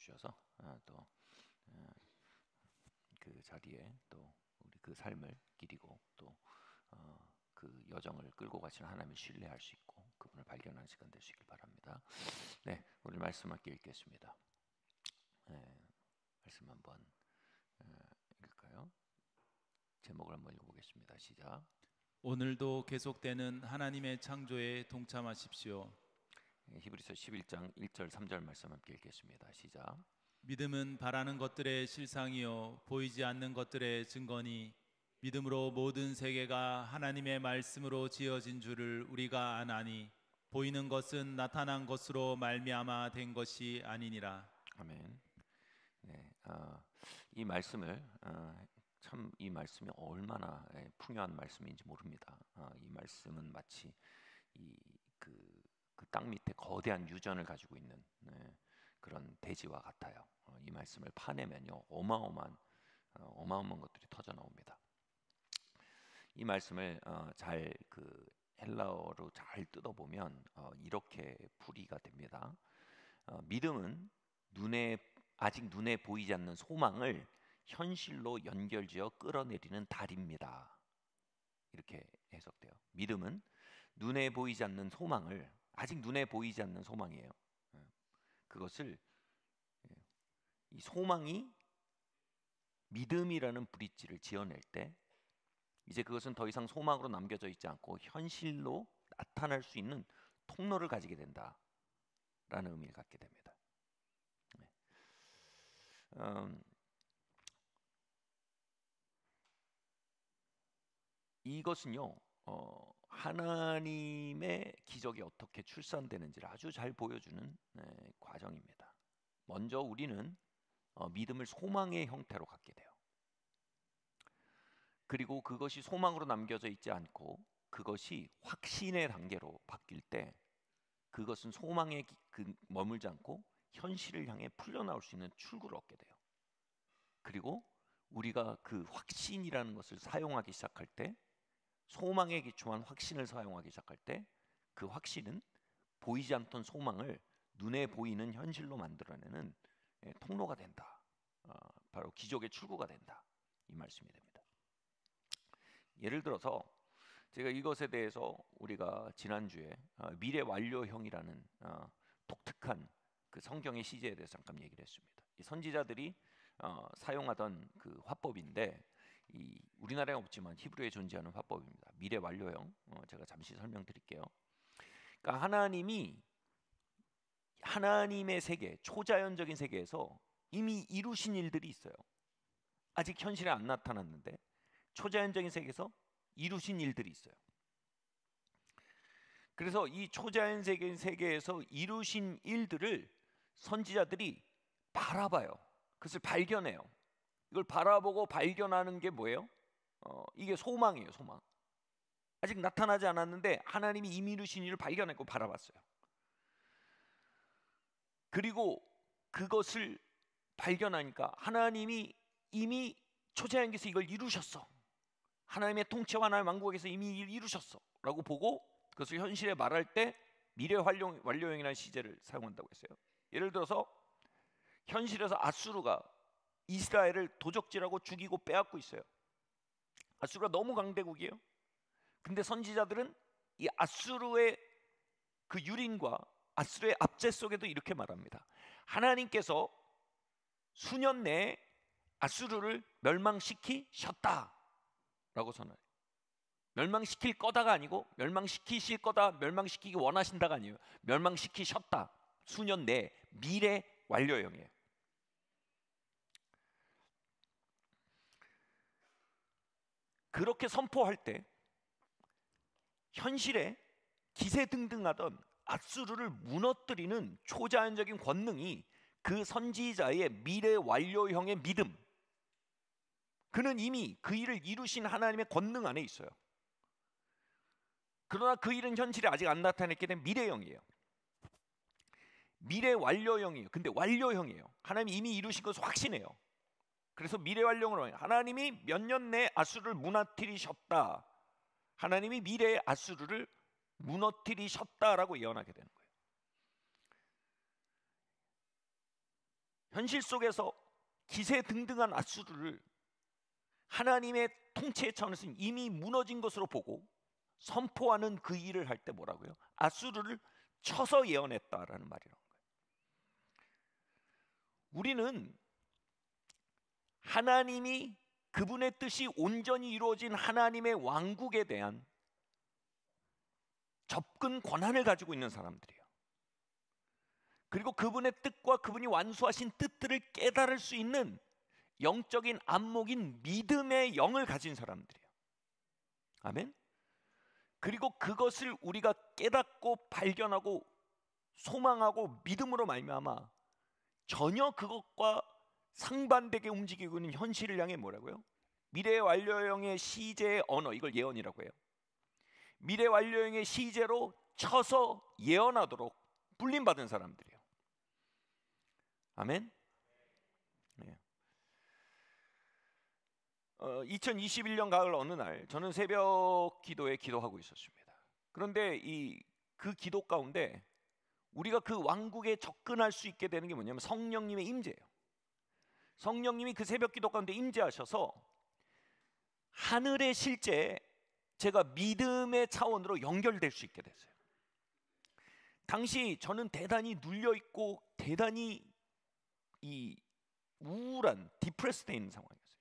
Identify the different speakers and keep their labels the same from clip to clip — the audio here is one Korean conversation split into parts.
Speaker 1: 주셔서 또 그 자리에 또 우리 그 삶을 기리고 또 그 여정을 끌고 가시는 하나님을 신뢰할 수 있고 그분을 발견하는 시간 되시길 바랍니다. 네, 오늘 말씀 함께 읽겠습니다. 말씀 한번 읽을까요? 제목을 한번 읽어보겠습니다. 시작.
Speaker 2: 오늘도 계속되는 하나님의 창조에 동참하십시오.
Speaker 1: 히브리서 11장 1절 3절 말씀 함께 읽겠습니다. 시작.
Speaker 2: 믿음은 바라는 것들의 실상이요 보이지 않는 것들의 증거니 믿음으로 모든 세계가 하나님의 말씀으로 지어진 줄을 우리가 아나니 보이는 것은 나타난 것으로 말미암아 된 것이 아니니라.
Speaker 1: 아멘. 네, 이 말씀을 참 이 말씀이 얼마나 풍요한 말씀인지 모릅니다. 이 말씀은 마치 그 땅 밑에 거대한 유전을 가지고 있는 그런 대지와 같아요. 이 말씀을 파내면요 어마어마한 것들이 터져 나옵니다. 이 말씀을 잘 그 헬라어로 잘 뜯어보면 이렇게 풀이가 됩니다. 믿음은 아직 눈에 보이지 않는 소망을 현실로 연결지어 끌어내리는 달입니다. 이렇게 해석돼요. 믿음은 눈에 보이지 않는 소망을, 아직 눈에 보이지 않는 소망이에요. 그것을 이 소망이 믿음이라는 브릿지를 지어낼 때 이제 그것은 더 이상 소망으로 남겨져 있지 않고 현실로 나타날 수 있는 통로를 가지게 된다라는 의미를 갖게 됩니다. 이것은요 하나님의 기적이 어떻게 출산되는지를 아주 잘 보여주는 과정입니다. 먼저 우리는 믿음을 소망의 형태로 갖게 돼요. 그리고 그것이 소망으로 남겨져 있지 않고 그것이 확신의 단계로 바뀔 때 그것은 소망에 머물지 않고 현실을 향해 풀려나올 수 있는 출구를 얻게 돼요. 그리고 우리가 그 확신이라는 것을 사용하기 시작할 때, 소망에 기초한 확신을 사용하기 시작할 때 그 확신은 보이지 않던 소망을 눈에 보이는 현실로 만들어내는 통로가 된다. 바로 기적의 출구가 된다. 이 말씀이 됩니다. 예를 들어서 제가 이것에 대해서 우리가 지난주에 미래 완료형이라는 독특한 그 성경의 시제에 대해서 잠깐 얘기를 했습니다. 이 선지자들이 사용하던 그 화법인데 이 우리나라에 없지만 히브리어에 존재하는 화법입니다. 미래 완료형. 제가 잠시 설명드릴게요. 그러니까 하나님의 세계, 초자연적인 세계에서 이미 이루신 일들이 있어요. 아직 현실에 안 나타났는데 초자연적인 세계에서 이루신 일들이 있어요. 그래서 이 초자연적인 세계에서 이루신 일들을 선지자들이 바라봐요. 그것을 발견해요. 이걸 바라보고 발견하는 게 뭐예요? 이게 소망이에요. 소망. 아직 나타나지 않았는데 하나님이 이미 이루신 일을 발견했고 바라봤어요. 그리고 그것을 발견하니까 하나님이 이미 초자연계에서 이걸 이루셨어. 하나님의 통치와 하나님의 왕국에서 이미 이루셨어 라고 보고 그것을 현실에 말할 때 미래 완료형이라는 시제를 사용한다고 했어요. 예를 들어서 현실에서 아수르가 이스라엘을 도적질하고 죽이고 빼앗고 있어요. 아수르가 너무 강대국이에요. 근데 선지자들은 이 아수르의 그 유린과 아수르의 압제 속에도 이렇게 말합니다. 하나님께서 수년 내에 아수르를 멸망시키셨다 라고 선언해요. 멸망시킬 거다가 아니고 멸망시키실 거다, 멸망시키기 원하신다가 아니에요. 멸망시키셨다. 수년 내에 미래 완료형이에요. 그렇게 선포할 때 현실에 기세등등하던 아수르를 무너뜨리는 초자연적인 권능이 그 선지자의 미래 완료형의 믿음, 그는 이미 그 일을 이루신 하나님의 권능 안에 있어요. 그러나 그 일은 현실에 아직 안 나타났기 때문에 미래형이에요. 미래 완료형이에요. 근데 완료형이에요. 하나님이 이미 이루신 것을 확신해요. 그래서 미래 완료형으로 하나님이 몇 년 내에 아수르를 무너뜨리셨다. 하나님이 미래의 아수르를 무너뜨리셨다라고 예언하게 되는 거예요. 현실 속에서 기세등등한 아수르를 하나님의 통치 차원에서 이미 무너진 것으로 보고 선포하는 그 일을 할 때 뭐라고요? 아수르를 쳐서 예언했다라는 말이라는 거예요. 우리는 하나님이 그분의 뜻이 온전히 이루어진 하나님의 왕국에 대한 접근 권한을 가지고 있는 사람들이에요. 그리고 그분의 뜻과 그분이 완수하신 뜻들을 깨달을 수 있는 영적인 안목인 믿음의 영을 가진 사람들이에요. 아멘. 그리고 그것을 우리가 깨닫고 발견하고 소망하고 믿음으로 말미암아 전혀 그것과 상반되게 움직이고 있는 현실을 향해 뭐라고요? 미래 완료형의 시제의 언어, 이걸 예언이라고 해요. 미래 완료형의 시제로 쳐서 예언하도록 불림받은 사람들이에요. 아멘. 네. 2021년 가을 어느 날 저는 새벽 기도에 기도하고 있었습니다. 그런데 그 기도 가운데 우리가 그 왕국에 접근할 수 있게 되는 게 뭐냐면 성령님의 임재예요. 성령님이 그 새벽 기도 가운데 임재하셔서 하늘의 실제에 제가 믿음의 차원으로 연결될 수 있게 됐어요. 당시 저는 대단히 눌려있고 대단히 이 우울한 디프레스되어 있는 상황이었어요.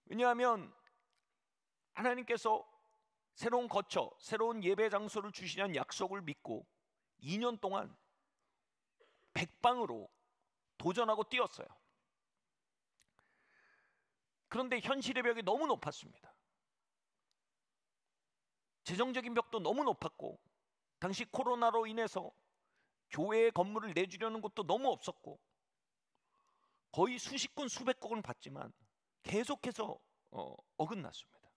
Speaker 1: 왜냐하면 하나님께서 새로운 거처, 새로운 예배 장소를 주시는 약속을 믿고 2년 동안 백방으로 도전하고 뛰었어요. 그런데 현실의 벽이 너무 높았습니다. 재정적인 벽도 너무 높았고 당시 코로나로 인해서 교회의 건물을 내주려는 곳도 너무 없었고 거의 수십 건 수백 건을 받지만 계속해서 어긋났습니다.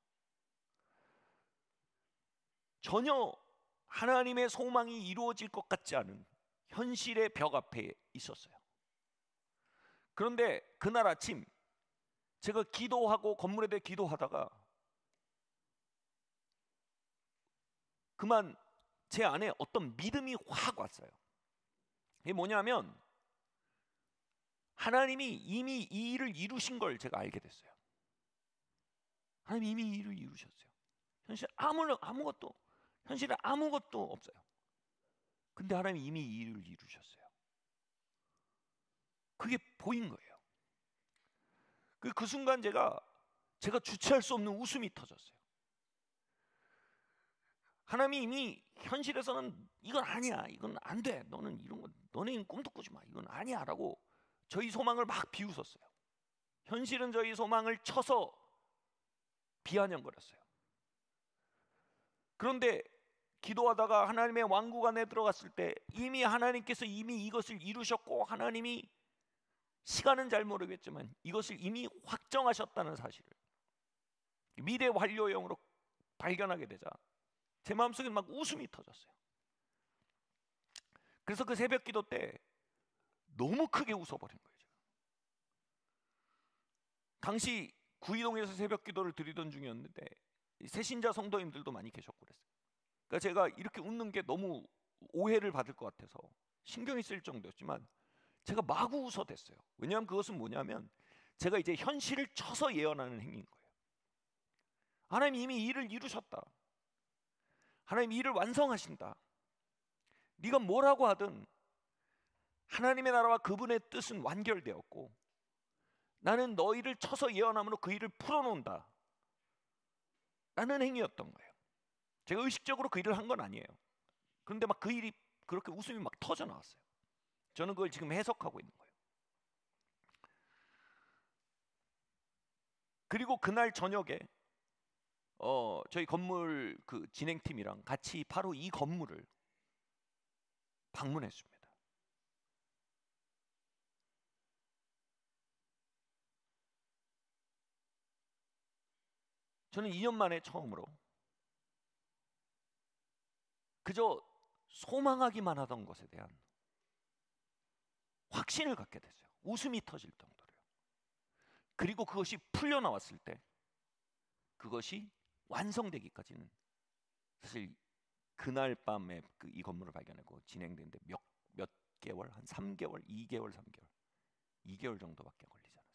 Speaker 1: 전혀 하나님의 소망이 이루어질 것 같지 않은 현실의 벽 앞에 있었어요. 그런데 그날 아침 제가 기도하고 건물에 대해 기도하다가 그만 제 안에 어떤 믿음이 확 왔어요. 이게 뭐냐면 하나님이 이미 이 일을 이루신 걸 제가 알게 됐어요. 하나님이 이미 이 일을 이루셨어요. 현실에 아무것도 없어요. 근데 하나님이 이미 이 일을 이루셨어요. 그게 보인 거예요. 그 순간 제가 주체할 수 없는 웃음이 터졌어요. 하나님이 이미 현실에서는 이건 아니야, 이건 안 돼, 너는 이런 거, 너네는 꿈도 꾸지 마, 이건 아니야 라고 저희 소망을 막 비웃었어요. 현실은 저희 소망을 쳐서 비아냥거렸어요. 그런데 기도하다가 하나님의 왕국 안에 들어갔을 때 이미 하나님께서 이미 이것을 이루셨고 하나님이 시간은 잘 모르겠지만 이것을 이미 확정하셨다는 사실을 미래 완료형으로 발견하게 되자 제 마음속에 막 웃음이 터졌어요. 그래서 그 새벽 기도 때 너무 크게 웃어버린 거예요. 제가. 당시 구이동에서 새벽 기도를 드리던 중이었는데 새신자 성도님들도 많이 계셨고 그랬어요. 그러니까 제가 이렇게 웃는 게 너무 오해를 받을 것 같아서 신경이 쓰일 정도였지만 제가 마구 웃어댔어요. 왜냐하면 그것은 뭐냐면 제가 이제 현실을 쳐서 예언하는 행위인 거예요. 하나님 이미 일을 이루셨다. 하나님 일을 완성하신다. 네가 뭐라고 하든 하나님의 나라와 그분의 뜻은 완결되었고 나는 너희를 쳐서 예언함으로 그 일을 풀어놓는다 라는 행위였던 거예요. 제가 의식적으로 그 일을 한 건 아니에요. 그런데 막 그 일이 그렇게 웃음이 막 터져 나왔어요. 저는 그걸 지금 해석하고 있는 거예요. 그리고 그날 저녁에 저희 건물 그 진행팀이랑 같이 바로 이 건물을 방문했습니다. 저는 2년 만에 처음으로 그저 소망하기만 하던 것에 대한 확신을 갖게 됐어요. 웃음이 터질 정도로요. 그리고 그것이 풀려나왔을 때 그것이 완성되기까지는 사실 그날 밤에 이 건물을 발견하고 진행되는데 몇 개월, 한 3개월, 2개월, 3개월, 2개월 정도밖에 걸리지 않았어요.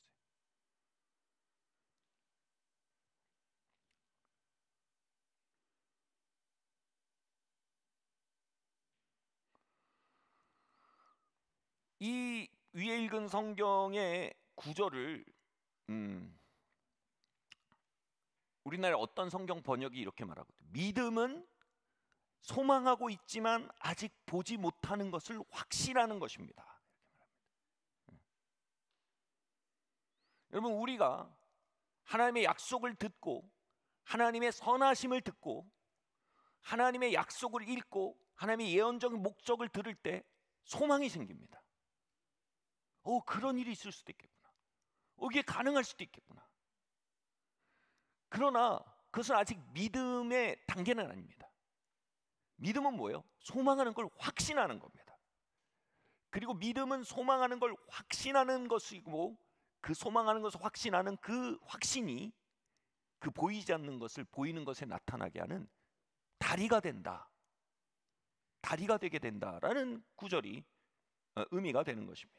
Speaker 1: 이 위에 읽은 성경의 구절을 우리나라 어떤 성경 번역이 이렇게 말하거든요. 믿음은 소망하고 있지만 아직 보지 못하는 것을 확신하는 것입니다. 여러분, 우리가 하나님의 약속을 듣고 하나님의 선하심을 듣고 하나님의 약속을 읽고 하나님의 예언적인 목적을 들을 때 소망이 생깁니다. 그런 일이 있을 수도 있겠구나. 이게 가능할 수도 있겠구나. 그러나 그것은 아직 믿음의 단계는 아닙니다. 믿음은 뭐예요? 소망하는 걸 확신하는 겁니다. 그리고 믿음은 소망하는 걸 확신하는 것이고, 그 소망하는 것을 확신하는 그 확신이 그 보이지 않는 것을 보이는 것에 나타나게 하는 다리가 된다. 다리가 되게 된다라는 구절이 의미가 되는 것입니다.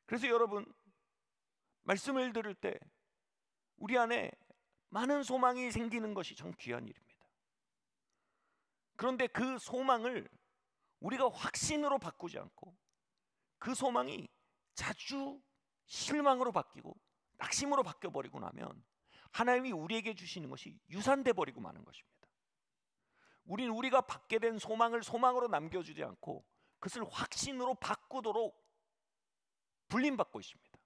Speaker 1: 그래서 여러분, 말씀을 들을 때 우리 안에 많은 소망이 생기는 것이 참 귀한 일입니다. 그런데 그 소망을 우리가 확신으로 바꾸지 않고 그 소망이 자주 실망으로 바뀌고 낙심으로 바뀌어버리고 나면 하나님이 우리에게 주시는 것이 유산돼 버리고 마는 것입니다. 우리는 우리가 받게 된 소망을 소망으로 남겨주지 않고 그것을 확신으로 바꾸도록 불림받고 있습니다.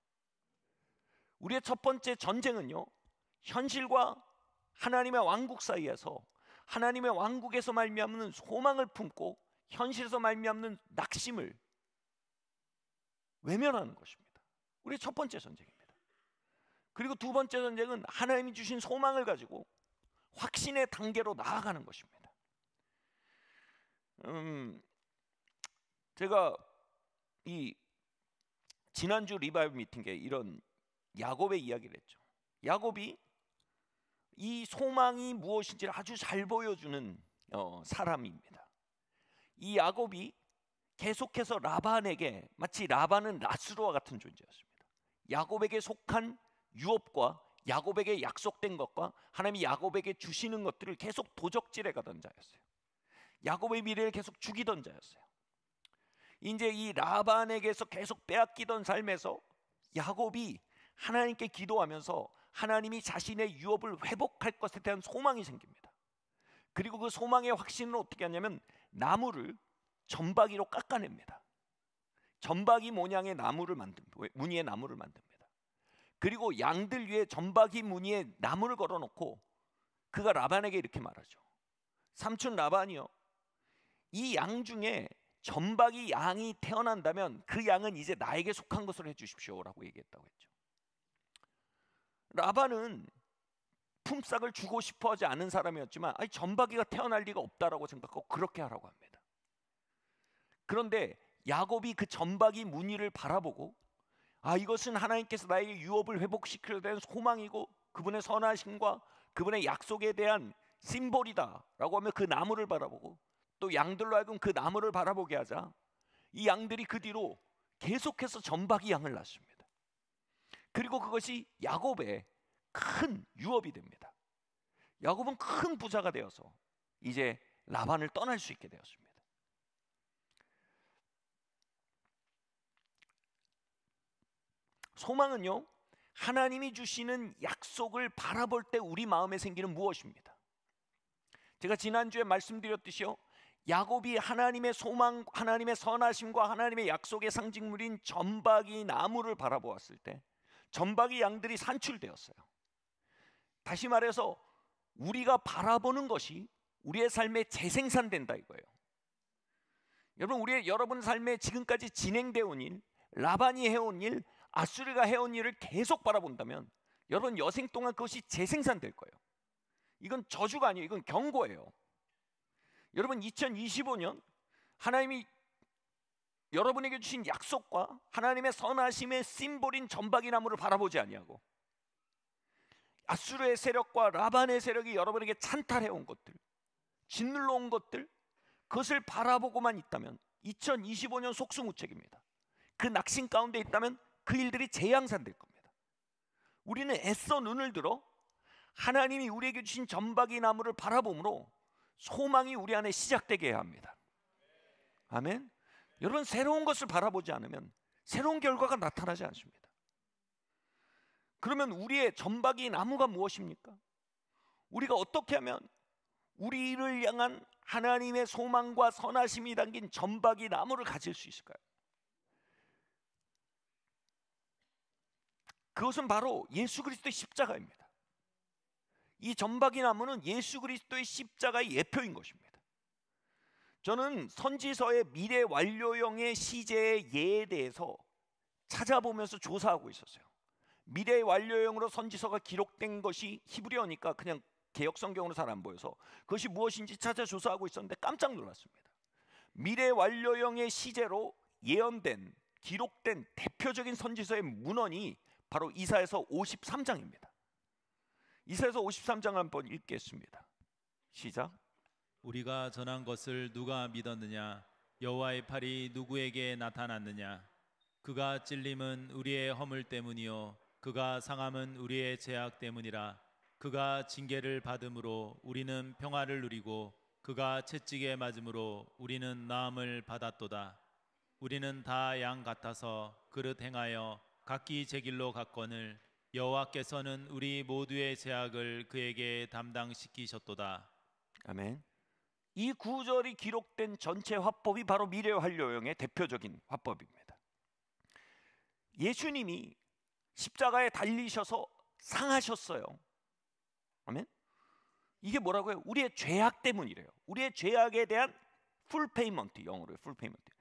Speaker 1: 우리의 첫 번째 전쟁은요, 현실과 하나님의 왕국 사이에서 하나님의 왕국에서 말미암는 소망을 품고 현실에서 말미암는 낙심을 외면하는 것입니다. 우리의 첫 번째 전쟁입니다. 그리고 두 번째 전쟁은 하나님이 주신 소망을 가지고 확신의 단계로 나아가는 것입니다. 제가 이 지난주 리바이벌 미팅에 이런 야곱의 이야기를 했죠. 야곱이 이 소망이 무엇인지를 아주 잘 보여주는 사람입니다. 이 야곱이 계속해서 라반에게, 마치 라반은 라스로와 같은 존재였습니다. 야곱에게 속한 유업과 야곱에게 약속된 것과 하나님이 야곱에게 주시는 것들을 계속 도적질해 가던 자였어요. 야곱의 미래를 계속 죽이던 자였어요. 이제 이 라반에게서 계속 빼앗기던 삶에서 야곱이 하나님께 기도하면서 하나님이 자신의 유업을 회복할 것에 대한 소망이 생깁니다. 그리고 그 소망의 확신을 어떻게 하냐면 나무를 점박이로 깎아냅니다. 점박이 모양의 나무를 무늬의 나무를 만듭니다. 그리고 양들 위에 점박이 무늬의 나무를 걸어놓고 그가 라반에게 이렇게 말하죠. 삼촌 라반이요, 이 양 중에 점박이 양이 태어난다면 그 양은 이제 나에게 속한 것으로 해주십시오라고 얘기했다고 했죠. 라반은 품삯을 주고 싶어하지 않은 사람이었지만 점박이가 태어날 리가 없다라고 생각하고 그렇게 하라고 합니다. 그런데 야곱이 그 점박이 무늬를 바라보고 이것은 하나님께서 나에게 유업을 회복시키려 된 소망이고 그분의 선하심과 그분의 약속에 대한 심볼이다라고 하며 그 나무를 바라보고 또 양들로 하여금 그 나무를 바라보게 하자 이 양들이 그 뒤로 계속해서 점박이 양을 낳습니다. 그리고 그것이 야곱의 큰 유업이 됩니다. 야곱은 큰 부자가 되어서 이제 라반을 떠날 수 있게 되었습니다. 소망은요, 하나님이 주시는 약속을 바라볼 때 우리 마음에 생기는 무엇입니다. 제가 지난주에 말씀드렸듯이요, 야곱이 하나님의 소망, 하나님의 선하심과 하나님의 약속의 상징물인 점박이 나무를 바라보았을 때 점박이 양들이 산출되었어요. 다시 말해서 우리가 바라보는 것이 우리의 삶에 재생산된다 이거예요. 여러분 삶에 지금까지 진행되어 온 일, 라반이 해온 일, 아수르가 해온 일을 계속 바라본다면 여러분 여생 동안 그것이 재생산될 거예요. 이건 저주가 아니에요. 이건 경고예요. 여러분 2025년 하나님이 여러분에게 주신 약속과 하나님의 선하심의 심볼인 점박이 나무를 바라보지 아니하고 아수르의 세력과 라반의 세력이 여러분에게 찬탈해 온 것들, 짓눌러 온 것들, 그것을 바라보고만 있다면 2025년 속수무책입니다. 그 낙심 가운데 있다면 그 일들이 재앙산될 겁니다. 우리는 애써 눈을 들어 하나님이 우리에게 주신 점박이 나무를 바라봄으로 소망이 우리 안에 시작되게 해야 합니다. 아멘. 여러분, 새로운 것을 바라보지 않으면 새로운 결과가 나타나지 않습니다. 그러면 우리의 점박이 나무가 무엇입니까? 우리가 어떻게 하면 우리를 향한 하나님의 소망과 선하심이 담긴 점박이 나무를 가질 수 있을까요? 그것은 바로 예수 그리스도의 십자가입니다. 이 점박이 나무는 예수 그리스도의 십자가의 예표인 것입니다. 저는 선지서의 미래 완료형의 시제의 예에 대해서 찾아보면서 조사하고 있었어요. 미래 완료형으로 선지서가 기록된 것이 히브리어니까 그냥 개역 성경으로 잘 안 보여서 그것이 무엇인지 찾아 조사하고 있었는데 깜짝 놀랐습니다. 미래 완료형의 시제로 예언된, 기록된 대표적인 선지서의 문헌이 바로 이사야서 53장입니다. 이사야서 53장 한번 읽겠습니다. 시작.
Speaker 2: 우리가 전한 것을 누가 믿었느냐? 여호와의 팔이 누구에게 나타났느냐? 그가 찔림은 우리의 허물 때문이요 그가 상함은 우리의 죄악 때문이라. 그가 징계를 받음으로 우리는 평화를 누리고 그가 채찍에 맞음으로 우리는 나음을 받았도다. 우리는 다 양 같아서 그릇 행하여 각기 제 길로 갔거늘 여호와께서는 우리 모두의 죄악을 그에게 담당시키셨도다.
Speaker 1: 아멘. 이 구절이 기록된 전체 화법이 바로 미래 완료형의 대표적인 화법입니다. 예수님이 십자가에 달리셔서 상하셨어요. 아멘. 이게 뭐라고요? 우리의 죄악 때문이래요. 우리의 죄악에 대한 풀 페이먼트, 영어로요. 풀 페이먼트.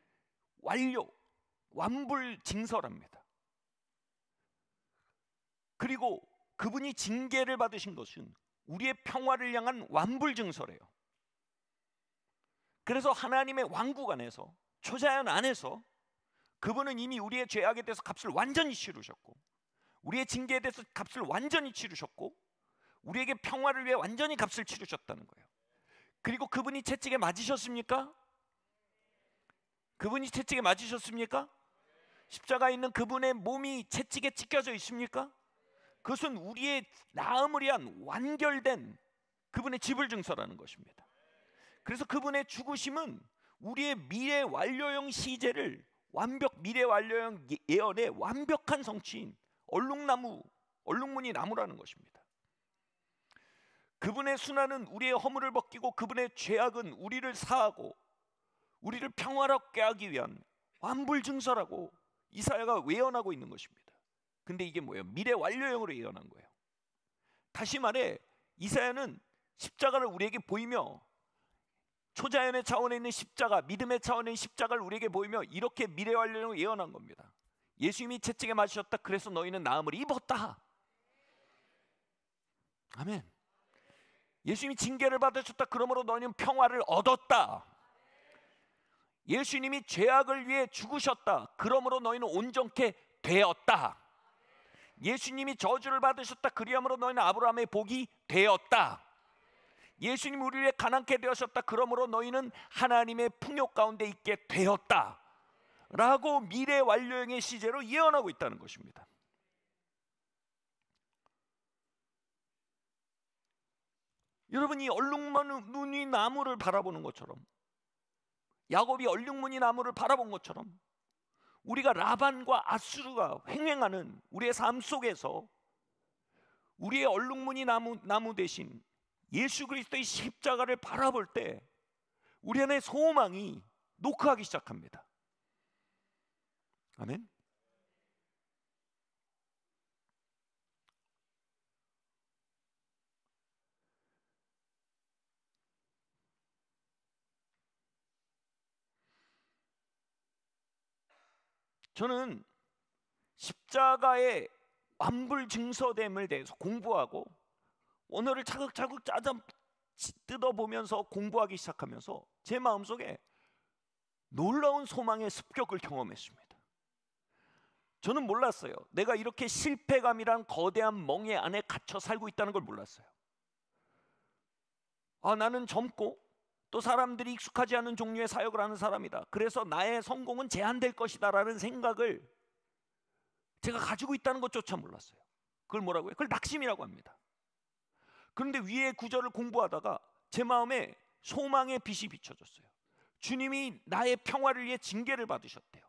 Speaker 1: 완료, 완불 징설합니다. 그리고 그분이 징계를 받으신 것은 우리의 평화를 향한 완불 증서래요. 그래서 하나님의 왕국 안에서, 초자연 안에서 그분은 이미 우리의 죄악에 대해서 값을 완전히 치르셨고, 우리의 징계에 대해서 값을 완전히 치르셨고, 우리에게 평화를 위해 완전히 값을 치르셨다는 거예요. 그리고 그분이 채찍에 맞으셨습니까? 그분이 채찍에 맞으셨습니까? 십자가에 있는 그분의 몸이 채찍에 찢겨져 있습니까? 그것은 우리의 나음을 위한 완결된 그분의 지불 증서라는 것입니다. 그래서 그분의 죽으심은 우리의 미래 완료형 시제를 미래 완료형 예언의 완벽한 성취인 얼룩무늬 나무라는 것입니다. 그분의 순환은 우리의 허물을 벗기고 그분의 죄악은 우리를 사하고 우리를 평화롭게 하기 위한 완불 증서라고 이사야가 예언하고 있는 것입니다. 근데 이게 뭐예요? 미래 완료형으로 예언한 거예요. 다시 말해 이사야는 십자가를 우리에게 보이며 초자연의 차원에 있는 십자가, 믿음의 차원에 있는 십자가를 우리에게 보이며 이렇게 미래 완료형으로 예언한 겁니다. 예수님이 채찍에 맞으셨다. 그래서 너희는 나음을 입었다. 아멘. 예수님이 징계를 받으셨다. 그러므로 너희는 평화를 얻었다. 예수님이 죄악을 위해 죽으셨다. 그러므로 너희는 온전케 되었다. 예수님이 저주를 받으셨다. 그리함으로 너희는 아브라함의 복이 되었다. 예수님이 우리를 위해 가난케 되셨다. 그러므로 너희는 하나님의 풍요 가운데 있게 되었다. 라고 미래 완료형의 시제로 예언하고 있다는 것입니다. 여러분이 얼룩무늬 나무를 바라보는 것처럼, 야곱이 얼룩무늬 나무를 바라본 것처럼 우리가 라반과 아수르가 횡행하는 우리의 삶 속에서 우리의 얼룩무늬 나무 대신 예수 그리스도의 십자가를 바라볼 때 우리 안에 소망이 노크하기 시작합니다. 아멘. 저는 십자가의 완불 증서됨을 대해서 공부하고 언어를 차곡차곡 뜯어보면서 공부하기 시작하면서 제 마음속에 놀라운 소망의 습격을 경험했습니다. 저는 몰랐어요. 내가 이렇게 실패감이란 거대한 멍에 안에 갇혀 살고 있다는 걸 몰랐어요. 나는 젊고 또 사람들이 익숙하지 않은 종류의 사역을 하는 사람이다. 그래서 나의 성공은 제한될 것이다 라는 생각을 제가 가지고 있다는 것조차 몰랐어요. 그걸 뭐라고 해요? 그걸 낙심이라고 합니다. 그런데 위에 구절을 공부하다가 제 마음에 소망의 빛이 비춰졌어요. 주님이 나의 평화를 위해 징계를 받으셨대요.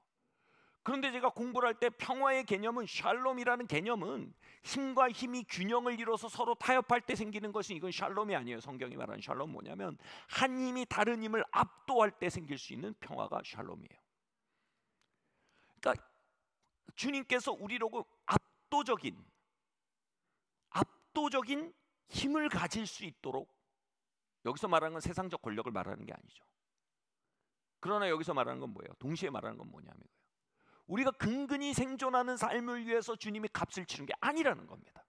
Speaker 1: 그런데 제가 공부를 할 때 평화의 개념은, 샬롬이라는 개념은 힘과 힘이 균형을 이뤄서 서로 타협할 때 생기는 것이, 이건 샬롬이 아니에요. 성경이 말하는 샬롬 뭐냐면 한 힘이 다른 힘을 압도할 때 생길 수 있는 평화가 샬롬이에요. 그러니까 주님께서 우리로고 압도적인 힘을 가질 수 있도록, 여기서 말하는 건 세상적 권력을 말하는 게 아니죠. 그러나 여기서 말하는 건 뭐예요? 동시에 말하는 건 뭐냐면 우리가 근근히 생존하는 삶을 위해서 주님이 값을 치른 게 아니라는 겁니다.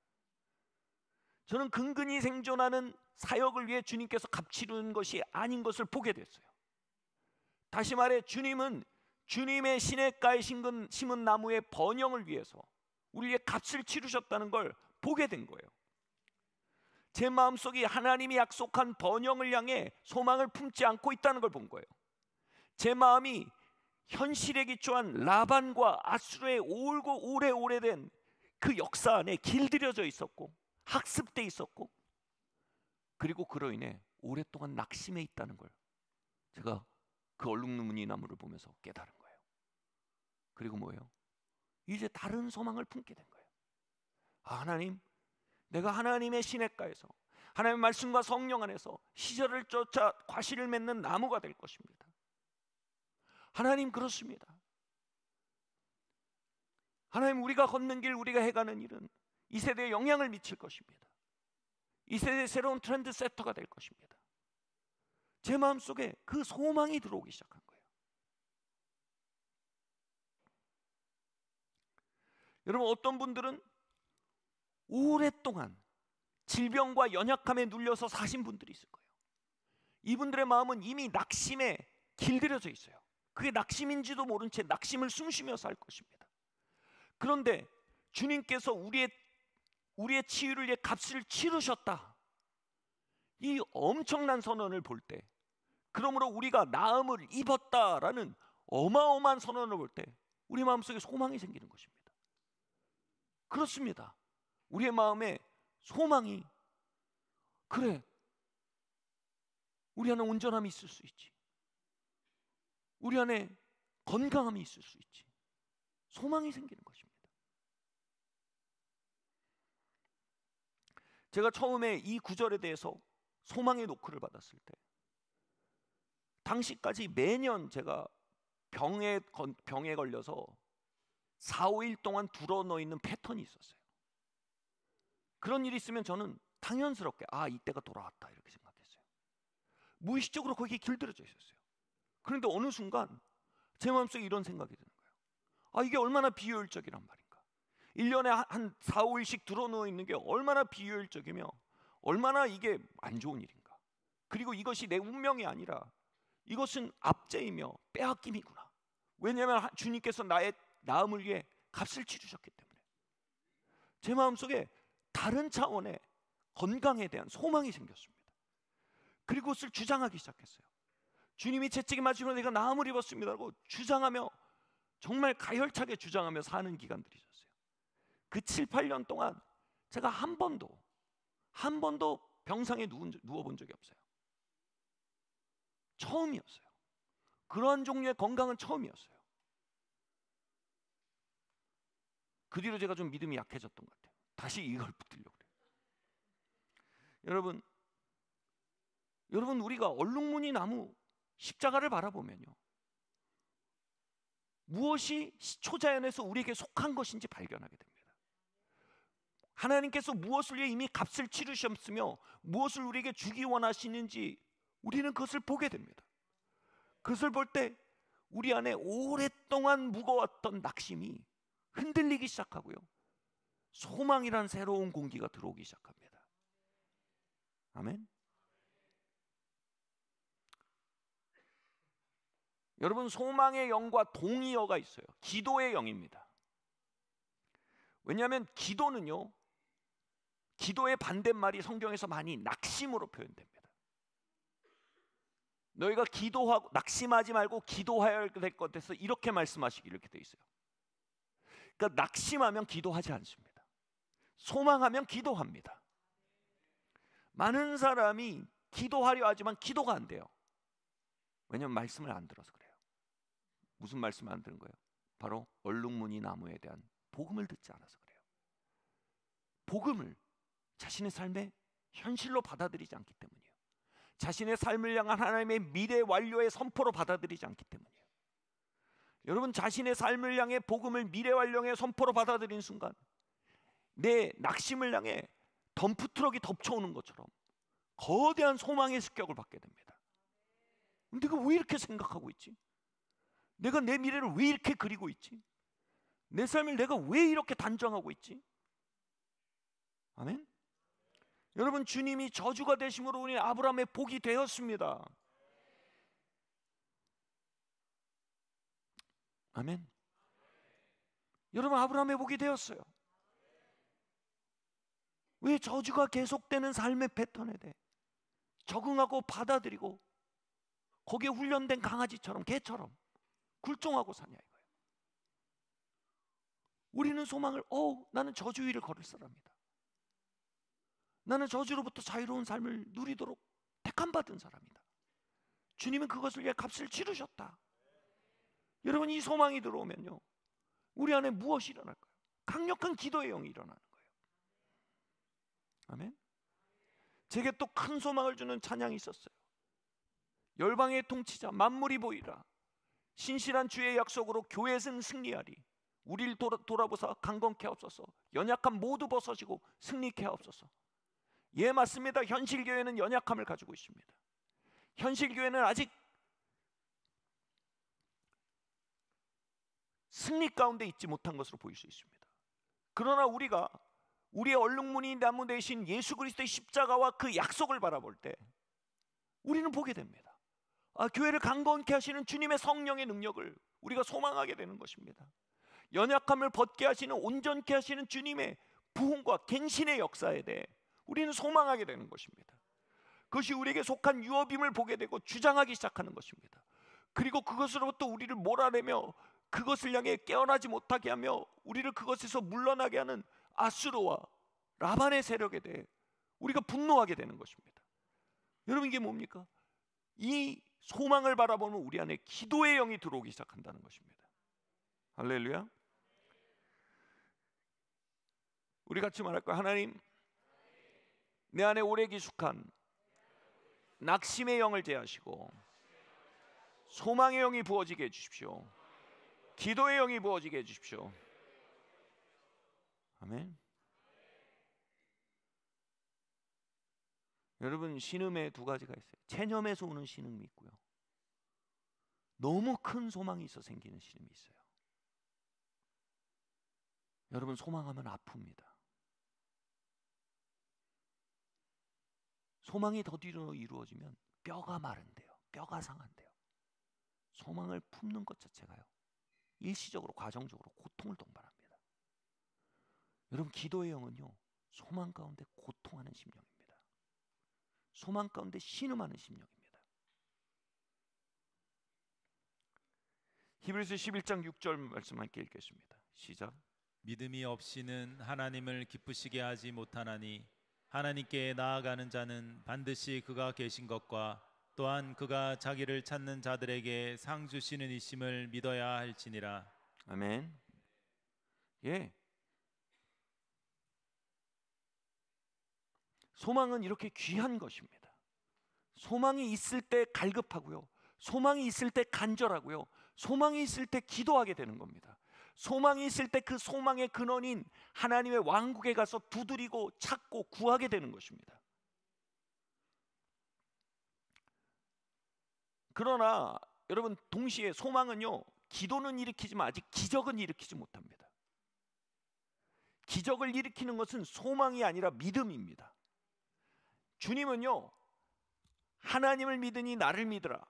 Speaker 1: 저는 근근히 생존하는 사역을 위해 주님께서 값 치르는 것이 아닌 것을 보게 됐어요. 다시 말해 주님은 주님의 시냇가에 심은 나무의 번영을 위해서 우리의 값을 치르셨다는 걸 보게 된 거예요. 제 마음속이 하나님이 약속한 번영을 향해 소망을 품지 않고 있다는 걸 본 거예요. 제 마음이 현실에 기초한 라반과 아수르의 오래된 그 역사 안에 길들여져 있었고 학습돼 있었고, 그리고 그로 인해 오랫동안 낙심해 있다는 걸 제가 그 얼룩무늬 나무를 보면서 깨달은 거예요. 그리고 뭐예요? 이제 다른 소망을 품게 된 거예요. 하나님, 내가 하나님의 시냇가에서 하나님의 말씀과 성령 안에서 시절을 쫓아 과실을 맺는 나무가 될 것입니다. 하나님, 그렇습니다. 하나님, 우리가 걷는 길, 우리가 해가는 일은 이 세대에 영향을 미칠 것입니다. 이 세대의 새로운 트렌드 세터가 될 것입니다. 제 마음속에 그 소망이 들어오기 시작한 거예요. 여러분, 어떤 분들은 오랫동안 질병과 연약함에 눌려서 사신 분들이 있을 거예요. 이분들의 마음은 이미 낙심에 길들여져 있어요. 그게 낙심인지도 모른 채 낙심을 숨쉬며 살 것입니다. 그런데 주님께서 우리의 치유를 위해 값을 치르셨다, 이 엄청난 선언을 볼 때, 그러므로 우리가 나음을 입었다라는 어마어마한 선언을 볼 때 우리 마음속에 소망이 생기는 것입니다. 그렇습니다. 우리의 마음에 소망이, 그래, 우리 안에 온전함이 있을 수 있지, 우리 안에 건강함이 있을 수 있지, 소망이 생기는 것입니다. 제가 처음에 이 구절에 대해서 소망의 노크를 받았을 때, 당시까지 매년 제가 병에 걸려서 4, 5일 동안 드러누워 있는 패턴이 있었어요. 그런 일이 있으면 저는 당연스럽게 이때가 돌아왔다 이렇게 생각했어요. 무의식적으로 거기에 길들여져 있었어요. 그런데 어느 순간 제 마음속에 이런 생각이 드는 거예요. 이게 얼마나 비효율적이란 말인가. 1년에 한 4, 5일씩 드러누워 있는 게 얼마나 비효율적이며 얼마나 이게 안 좋은 일인가. 그리고 이것이 내 운명이 아니라 이것은 압제이며 빼앗김이구나. 왜냐하면 주님께서 나의 나음을 위해 값을 치르셨기 때문에. 제 마음속에 다른 차원의 건강에 대한 소망이 생겼습니다. 그리고 그것을 주장하기 시작했어요. 주님이 채찍에 맞으시고 내가 나음을 입었습니다라고 주장하며, 정말 가열차게 주장하며 사는 기간들이 있었어요. 그 7, 8년 동안 제가 한 번도 병상에 누워본 적이 없어요. 처음이었어요. 그러한 종류의 건강은 처음이었어요. 그 뒤로 제가 좀 믿음이 약해졌던 것 같아요. 다시 이걸 붙들려고 그래요. 여러분, 우리가 얼룩무늬 나무 십자가를 바라보면요, 무엇이 초자연에서 우리에게 속한 것인지 발견하게 됩니다. 하나님께서 무엇을 위해 이미 값을 치르셨으며 무엇을 우리에게 주기 원하시는지 우리는 그것을 보게 됩니다. 그것을 볼 때 우리 안에 오랫동안 무거웠던 낙심이 흔들리기 시작하고요, 소망이란 새로운 공기가 들어오기 시작합니다. 아멘. 여러분, 소망의 영과 동의어가 있어요. 기도의 영입니다. 왜냐하면 기도는요, 기도의 반대말이 성경에서 많이 낙심으로 표현됩니다. 너희가 기도하고 낙심하지 말고 기도해야 될 것 같아서 이렇게 말씀하시기 이렇게 돼 있어요. 그러니까 낙심하면 기도하지 않습니다. 소망하면 기도합니다. 많은 사람이 기도하려 하지만 기도가 안 돼요. 왜냐하면 말씀을 안 들어서 그래요. 무슨 말씀을 안 들은 거예요? 바로 얼룩무늬 나무에 대한 복음을 듣지 않아서 그래요. 복음을 자신의 삶의 현실로 받아들이지 않기 때문이에요. 자신의 삶을 향한 하나님의 미래 완료의 선포로 받아들이지 않기 때문이에요. 여러분, 자신의 삶을 향해 복음을 미래 완료의 선포로 받아들이는 순간 내 낙심을 향해 덤프트럭이 덮쳐오는 것처럼 거대한 소망의 습격을 받게 됩니다. 내가 왜 이렇게 생각하고 있지? 내가 내 미래를 왜 이렇게 그리고 있지? 내 삶을 내가 왜 이렇게 단정하고 있지? 아멘? 여러분, 주님이 저주가 되심으로 우리 아브라함의 복이 되었습니다. 아멘. 여러분, 아브라함의 복이 되었어요. 왜? 저주가 계속되는 삶의 패턴에 대해 적응하고 받아들이고 거기에 훈련된 강아지처럼, 개처럼 굴종하고 사냐 이거예요. 우리는 소망을 나는 저주 위를 걸을 사람이다. 나는 저주로부터 자유로운 삶을 누리도록 택함받은 사람이다. 주님은 그것을 위해 값을 치르셨다. 여러분, 이 소망이 들어오면요, 우리 안에 무엇이 일어날까요? 강력한 기도의 영이 일어나는 거예요. 아멘. 제게 또 큰 소망을 주는 찬양이 있었어요. 열방의 통치자 만물이 보이라, 신실한 주의 약속으로 교회는 승리하리. 우리를 돌아보사 강건케 하옵소서. 연약함 모두 벗어지고 승리케 하옵소서. 예, 맞습니다. 현실교회는 연약함을 가지고 있습니다. 현실교회는 아직 승리 가운데 있지 못한 것으로 보일 수 있습니다. 그러나 우리가 우리의 얼룩무늬 나무 대신 예수 그리스도의 십자가와 그 약속을 바라볼 때 우리는 보게 됩니다. 교회를 강건케 하시는 주님의 성령의 능력을 우리가 소망하게 되는 것입니다. 연약함을 벗게 하시는, 온전케 하시는 주님의 부흥과 갱신의 역사에 대해 우리는 소망하게 되는 것입니다. 그것이 우리에게 속한 유업임을 보게 되고 주장하기 시작하는 것입니다. 그리고 그것으로부터 우리를 몰아내며 그것을 향해 깨어나지 못하게 하며 우리를 그것에서 물러나게 하는 아수르와 라반의 세력에 대해 우리가 분노하게 되는 것입니다. 여러분, 이게 뭡니까? 이 소망을 바라보는 우리 안에 기도의 영이 들어오기 시작한다는 것입니다. 할렐루야. 우리 같이 말할 거야. 하나님, 내 안에 오래 기숙한 낙심의 영을 제하시고 소망의 영이 부어지게 해주십시오. 기도의 영이 부어지게 해주십시오. 아멘. 여러분, 신음에 두 가지가 있어요. 체념에서 오는 신음이 있고요, 너무 큰 소망이 있어 생기는 신음이 있어요. 여러분, 소망하면 아픕니다. 소망이 더디로 이루어지면 뼈가 마른대요. 뼈가 상한대요. 소망을 품는 것 자체가요, 일시적으로 과정적으로 고통을 동반합니다. 여러분, 기도의 영은요, 소망 가운데 고통하는 심령입니다. 소망 가운데 신음하는 심령입니다. 히브리서 11장 6절 말씀 함께 읽겠습니다. 시작.
Speaker 2: 믿음이 없이는 하나님을 기쁘시게 하지 못하나니 하나님께 나아가는 자는 반드시 그가 계신 것과 또한 그가 자기를 찾는 자들에게 상 주시는 이심을 믿어야 할지니라.
Speaker 1: 아멘. 예. 소망은 이렇게 귀한 것입니다. 소망이 있을 때 갈급하고요, 소망이 있을 때 간절하고요, 소망이 있을 때 기도하게 되는 겁니다. 소망이 있을 때 그 소망의 근원인 하나님의 왕국에 가서 두드리고 찾고 구하게 되는 것입니다. 그러나 여러분, 동시에 소망은요, 기도는 일으키지만 아직 기적은 일으키지 못합니다. 기적을 일으키는 것은 소망이 아니라 믿음입니다. 주님은요, 하나님을 믿으니 나를 믿으라,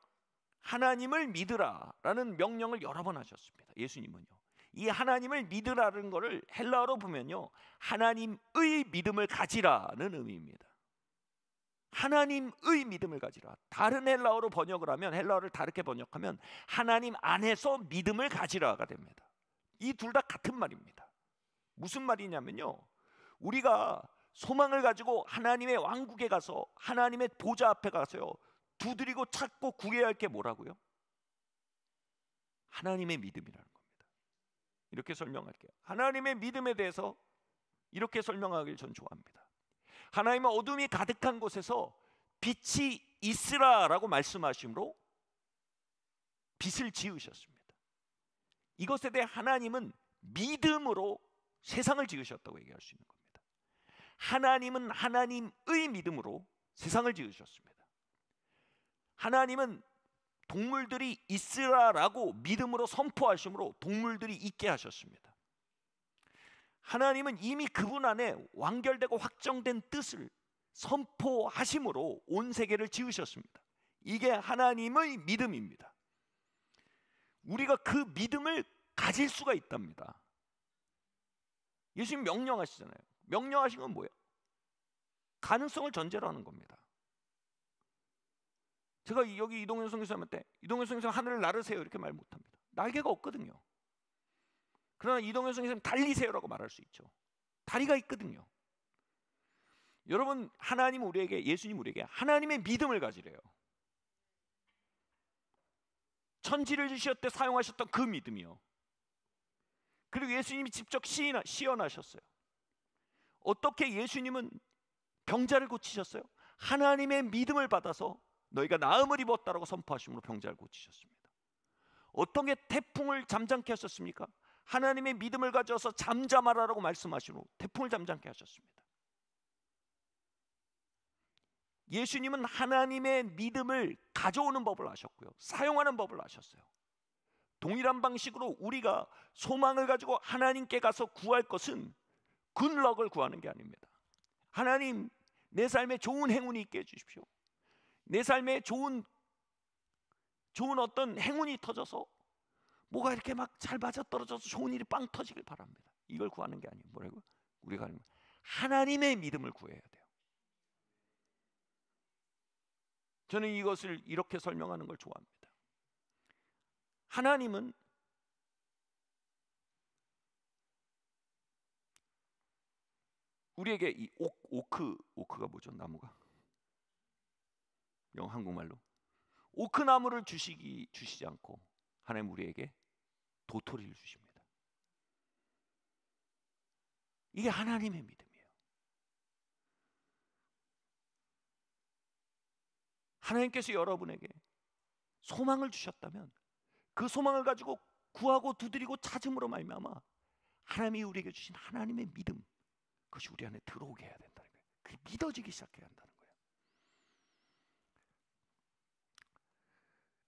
Speaker 1: 하나님을 믿으라 라는 명령을 여러 번 하셨습니다. 예수님은요, 이 하나님을 믿으라는 것을 헬라어로 보면요, 하나님의 믿음을 가지라는 의미입니다. 하나님의 믿음을 가지라. 다른 헬라어로 번역을 하면, 헬라어를 다르게 번역하면 하나님 안에서 믿음을 가지라가 됩니다. 이 둘 다 같은 말입니다. 무슨 말이냐면요, 우리가 소망을 가지고 하나님의 왕국에 가서 하나님의 보좌 앞에 가서요, 두드리고 찾고 구해야 할 게 뭐라고요? 하나님의 믿음이라는 겁니다. 이렇게 설명할게요. 하나님의 믿음에 대해서 이렇게 설명하길 전 좋아합니다. 하나님은 어둠이 가득한 곳에서 빛이 있으라라고 말씀하심으로 빛을 지으셨습니다. 이것에 대해 하나님은 믿음으로 세상을 지으셨다고 얘기할 수 있는 겁니다. 하나님은 하나님의 믿음으로 세상을 지으셨습니다. 하나님은 동물들이 있으라라고 믿음으로 선포하심으로 동물들이 있게 하셨습니다. 하나님은 이미 그분 안에 완결되고 확정된 뜻을 선포하심으로 온 세계를 지으셨습니다. 이게 하나님의 믿음입니다. 우리가 그 믿음을 가질 수가 있답니다. 예수님 명령하시잖아요. 명령하신 건 뭐예요? 가능성을 전제로 하는 겁니다. 제가 여기 이동현 선교사님한테 이동현 선교사님 하늘을 나르세요 이렇게 말 못합니다. 날개가 없거든요. 그러나 이동현 선교사님 달리세요라고 말할 수 있죠. 다리가 있거든요. 여러분, 하나님 우리에게, 예수님 우리에게 하나님의 믿음을 가지래요. 천지를 지으실 때 사용하셨던 그 믿음이요. 그리고 예수님이 직접 시연하셨어요. 어떻게 예수님은 병자를 고치셨어요? 하나님의 믿음을 받아서 너희가 나음을 입었다라고 선포하심으로 병자를 고치셨습니다. 어떻게 태풍을 잠잠케 하셨습니까? 하나님의 믿음을 가져서 잠잠하라고 말씀하시고 태풍을 잠잠케 하셨습니다. 예수님은 하나님의 믿음을 가져오는 법을 아셨고요, 사용하는 법을 아셨어요. 동일한 방식으로 우리가 소망을 가지고 하나님께 가서 구할 것은 굿럭을 구하는 게 아닙니다. 하나님, 내 삶에 좋은 행운이 있게 해주십시오. 내 삶에 좋은 어떤 행운이 터져서 뭐가 이렇게 막 잘 맞아떨어져서 좋은 일이 빵 터지길 바랍니다. 이걸 구하는 게 아니에요. 뭐라고요? 우리가 하나님의 믿음을 구해야 돼요. 저는 이것을 이렇게 설명하는 걸 좋아합니다. 하나님은 우리에게 이 오크가 뭐죠? 나무가 영어 한국말로 오크 나무를 주시지 않고 하나님 우리에게 도토리를 주십니다. 이게 하나님의 믿음이에요. 하나님께서 여러분에게 소망을 주셨다면 그 소망을 가지고 구하고 두드리고 찾음으로 말미암아 하나님이 우리에게 주신 하나님의 믿음, 그것이 우리 안에 들어오게 해야 된다는 거예요. 그게 믿어지기 시작해야 한다는 거예요.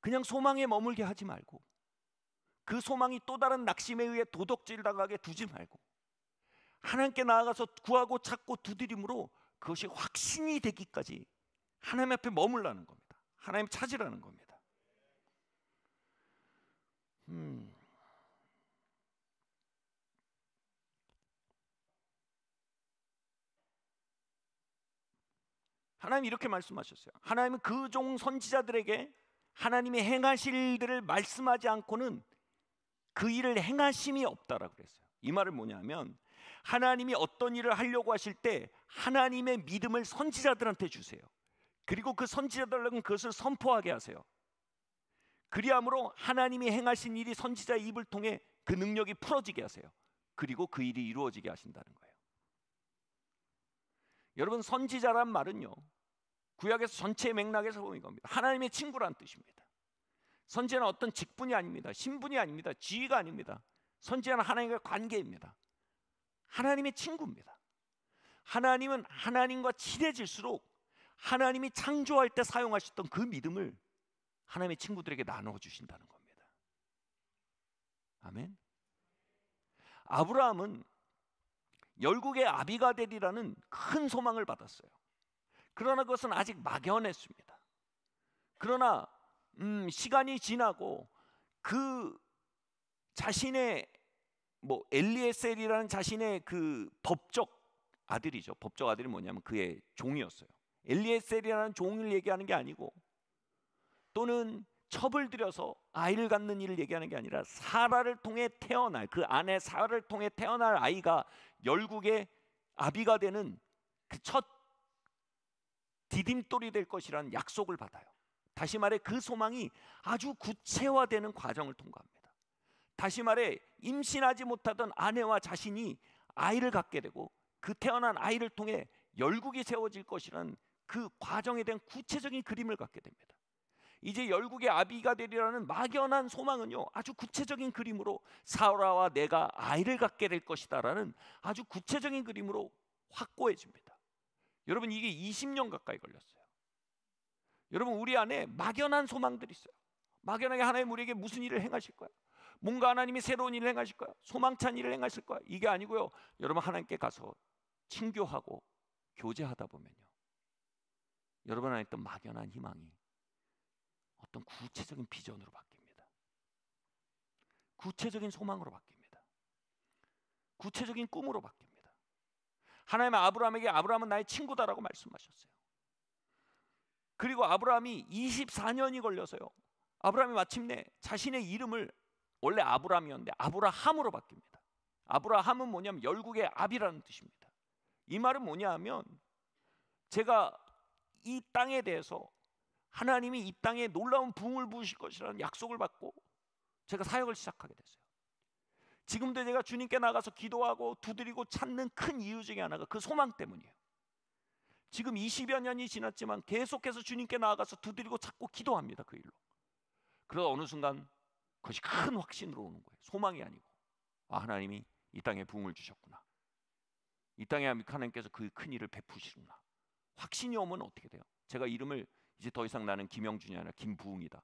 Speaker 1: 그냥 소망에 머물게 하지 말고 그 소망이 또 다른 낙심에 의해 도둑질 당하게 두지 말고 하나님께 나아가서 구하고 찾고 두드림으로 그것이 확신이 되기까지 하나님 앞에 머물라는 겁니다. 하나님 찾으라는 겁니다. 하나님 이렇게 말씀하셨어요. 하나님은 그 종 선지자들에게 하나님이 행하실 일들을 말씀하지 않고는 그 일을 행하심이 없다라고 그랬어요. 이 말은 뭐냐면 하나님이 어떤 일을 하려고 하실 때 하나님의 믿음을 선지자들한테 주세요. 그리고 그 선지자들은 그것을 선포하게 하세요. 그리함으로 하나님이 행하신 일이 선지자의 입을 통해 그 능력이 풀어지게 하세요. 그리고 그 일이 이루어지게 하신다는 거예요. 여러분, 선지자란 말은요, 구약에서 전체 맥락에서 보는 겁니다. 하나님의 친구란 뜻입니다. 선지자는 어떤 직분이 아닙니다. 신분이 아닙니다. 지위가 아닙니다. 선지자는 하나님과의 관계입니다. 하나님의 친구입니다. 하나님은 하나님과 친해질수록 하나님이 창조할 때 사용하셨던 그 믿음을 하나님의 친구들에게 나누어 주신다는 겁니다. 아멘. 아브라함은 열국의 아비가 되리라는 큰 소망을 받았어요. 그러나 그것은 아직 막연했습니다. 그러나 시간이 지나고 그 자신의 엘리에셀이라는 자신의 그 법적 아들이죠. 법적 아들이 뭐냐면 그의 종이었어요. 엘리에셀이라는 종을 얘기하는 게 아니고, 또는 첩을 들여서 아이를 갖는 일을 얘기하는 게 아니라 사라를 통해 태어날, 그 아내 사라를 통해 태어날 아이가 열국의 아비가 되는 그 첫 디딤돌이 될 것이라는 약속을 받아요. 다시 말해 그 소망이 아주 구체화되는 과정을 통과합니다. 다시 말해 임신하지 못하던 아내와 자신이 아이를 갖게 되고, 그 태어난 아이를 통해 열국이 세워질 것이라는 그 과정에 대한 구체적인 그림을 갖게 됩니다. 이제 열국의 아비가 되리라는 막연한 소망은요, 아주 구체적인 그림으로 사라와 내가 아이를 갖게 될 것이다라는 아주 구체적인 그림으로 확고해집니다. 여러분, 이게 20년 가까이 걸렸어요. 여러분, 우리 안에 막연한 소망들이 있어요. 막연하게 하나님 우리에게 무슨 일을 행하실 거야? 뭔가 하나님이 새로운 일을 행하실 거야? 소망찬 일을 행하실 거야? 이게 아니고요, 여러분, 하나님께 가서 친교하고 교제하다 보면요, 여러분 안에 있던 막연한 희망이 어떤 구체적인 비전으로 바뀝니다. 구체적인 소망으로 바뀝니다. 구체적인 꿈으로 바뀝니다. 하나님은 아브라함에게 아브라함은 나의 친구다라고 말씀하셨어요. 그리고 아브라함이 24년이 걸려서요, 아브라함이 마침내 자신의 이름을, 원래 아브라함이었는데 아브라함으로 바뀝니다. 아브라함은 뭐냐면 열국의 아비라는 뜻입니다. 이 말은 뭐냐 하면, 제가 이 땅에 대해서 하나님이 이 땅에 놀라운 부흥을 부으실 것이라는 약속을 받고 제가 사역을 시작하게 됐어요. 지금도 제가 주님께 나가서 기도하고 두드리고 찾는 큰 이유 중에 하나가 그 소망 때문이에요. 지금 20여 년이 지났지만 계속해서 주님께 나아가서 두드리고 찾고 기도합니다. 그 일로. 그러다 어느 순간 그것이 큰 확신으로 오는 거예요. 소망이 아니고, 아, 하나님이 이 땅에 부흥을 주셨구나. 이 땅에 하나님께서 그 큰 일을 베푸시구나. 확신이 오면 어떻게 돼요? 제가 이름을 이제 더 이상 나는 김영준이 아니라 김부흥이다,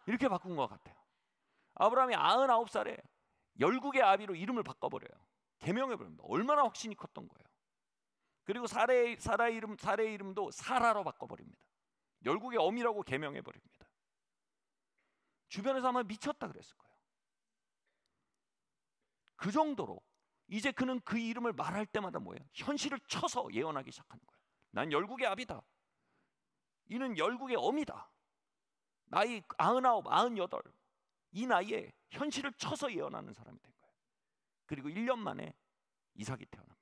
Speaker 1: 이렇게 바꾼 것 같아요. 아브라함이 99살에 열국의 아비로 이름을 바꿔버려요. 개명해버립니다. 얼마나 확신이 컸던 거예요. 그리고 사라의 이름도 사라로 바꿔버립니다. 열국의 어미라고 개명해버립니다. 주변에서 아마 미쳤다 그랬을 거예요. 그 정도로 이제 그는 그 이름을 말할 때마다 뭐예요? 현실을 쳐서 예언하기 시작하는 거예요. 난 열국의 아비다. 이는 열국의 어미다. 나이 99, 98, 이 나이에 현실을 쳐서 예언하는 사람이 된 거예요. 그리고 1년 만에 이삭이 태어납니다.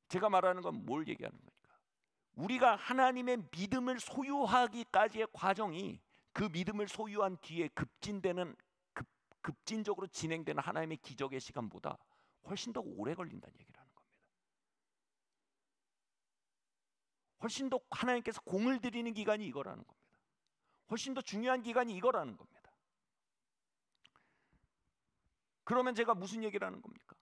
Speaker 1: 제가 말하는 건 뭘 얘기하는 겁니까? 우리가 하나님의 믿음을 소유하기까지의 과정이 그 믿음을 소유한 뒤에 급진적으로 진행되는 하나님의 기적의 시간보다 훨씬 더 오래 걸린다는 얘기를 하는 겁니다. 훨씬 더 하나님께서 공을 들이는 기간이 이거라는 겁니다. 훨씬 더 중요한 기간이 이거라는 겁니다. 그러면 제가 무슨 얘기를 하는 겁니까?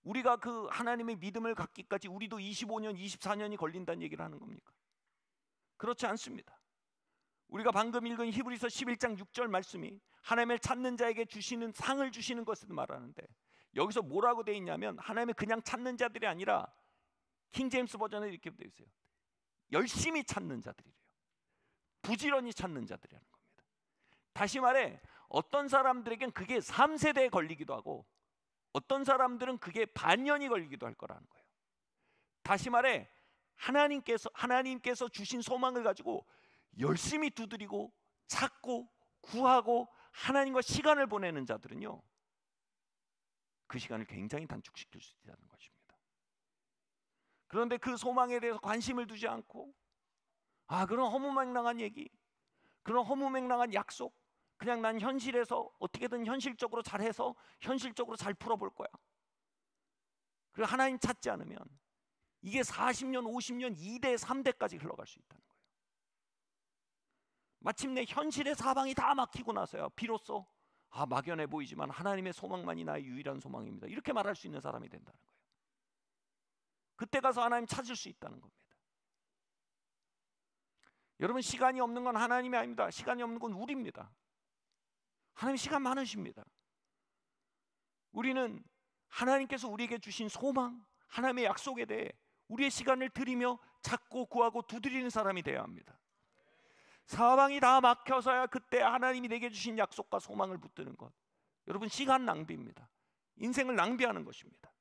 Speaker 1: 우리가 그 하나님의 믿음을 갖기까지 우리도 25년, 24년이 걸린다는 얘기를 하는 겁니까? 그렇지 않습니다. 우리가 방금 읽은 히브리서 11장 6절 말씀이 하나님을 찾는 자에게 주시는 상을 주시는 것을 말하는데, 여기서 뭐라고 되어 있냐면 하나님을 그냥 찾는 자들이 아니라 킹제임스 버전에 이렇게 되어 있어요. 열심히 찾는 자들이래요. 부지런히 찾는 자들이라는 겁니다. 다시 말해 어떤 사람들에겐 그게 3세대에 걸리기도 하고 어떤 사람들은 그게 반년이 걸리기도 할 거라는 거예요. 다시 말해 하나님께서 주신 소망을 가지고 열심히 두드리고 찾고 구하고 하나님과 시간을 보내는 자들은요, 그 시간을 굉장히 단축시킬 수 있다는 것입니다. 그런데 그 소망에 대해서 관심을 두지 않고, 그런 허무맹랑한 얘기, 그런 허무맹랑한 약속, 그냥 난 현실에서 어떻게든 현실적으로 잘해서 현실적으로 잘 풀어볼 거야. 그리고 하나님 찾지 않으면 이게 40년, 50년, 2대, 3대까지 흘러갈 수 있다는 거예요. 마침내 현실의 사방이 다 막히고 나서야 비로소 막연해 보이지만 하나님의 소망만이 나의 유일한 소망입니다, 이렇게 말할 수 있는 사람이 된다는 거예요. 그때 가서 하나님 찾을 수 있다는 겁니다. 여러분, 시간이 없는 건 하나님이 아닙니다. 시간이 없는 건 우리입니다. 하나님 시간 많으십니다. 우리는 하나님께서 우리에게 주신 소망, 하나님의 약속에 대해 우리의 시간을 들이며 찾고 구하고 두드리는 사람이 되어야 합니다. 사방이 다 막혀서야 그때 하나님이 내게 주신 약속과 소망을 붙드는 것, 여러분, 시간 낭비입니다. 인생을 낭비하는 것입니다.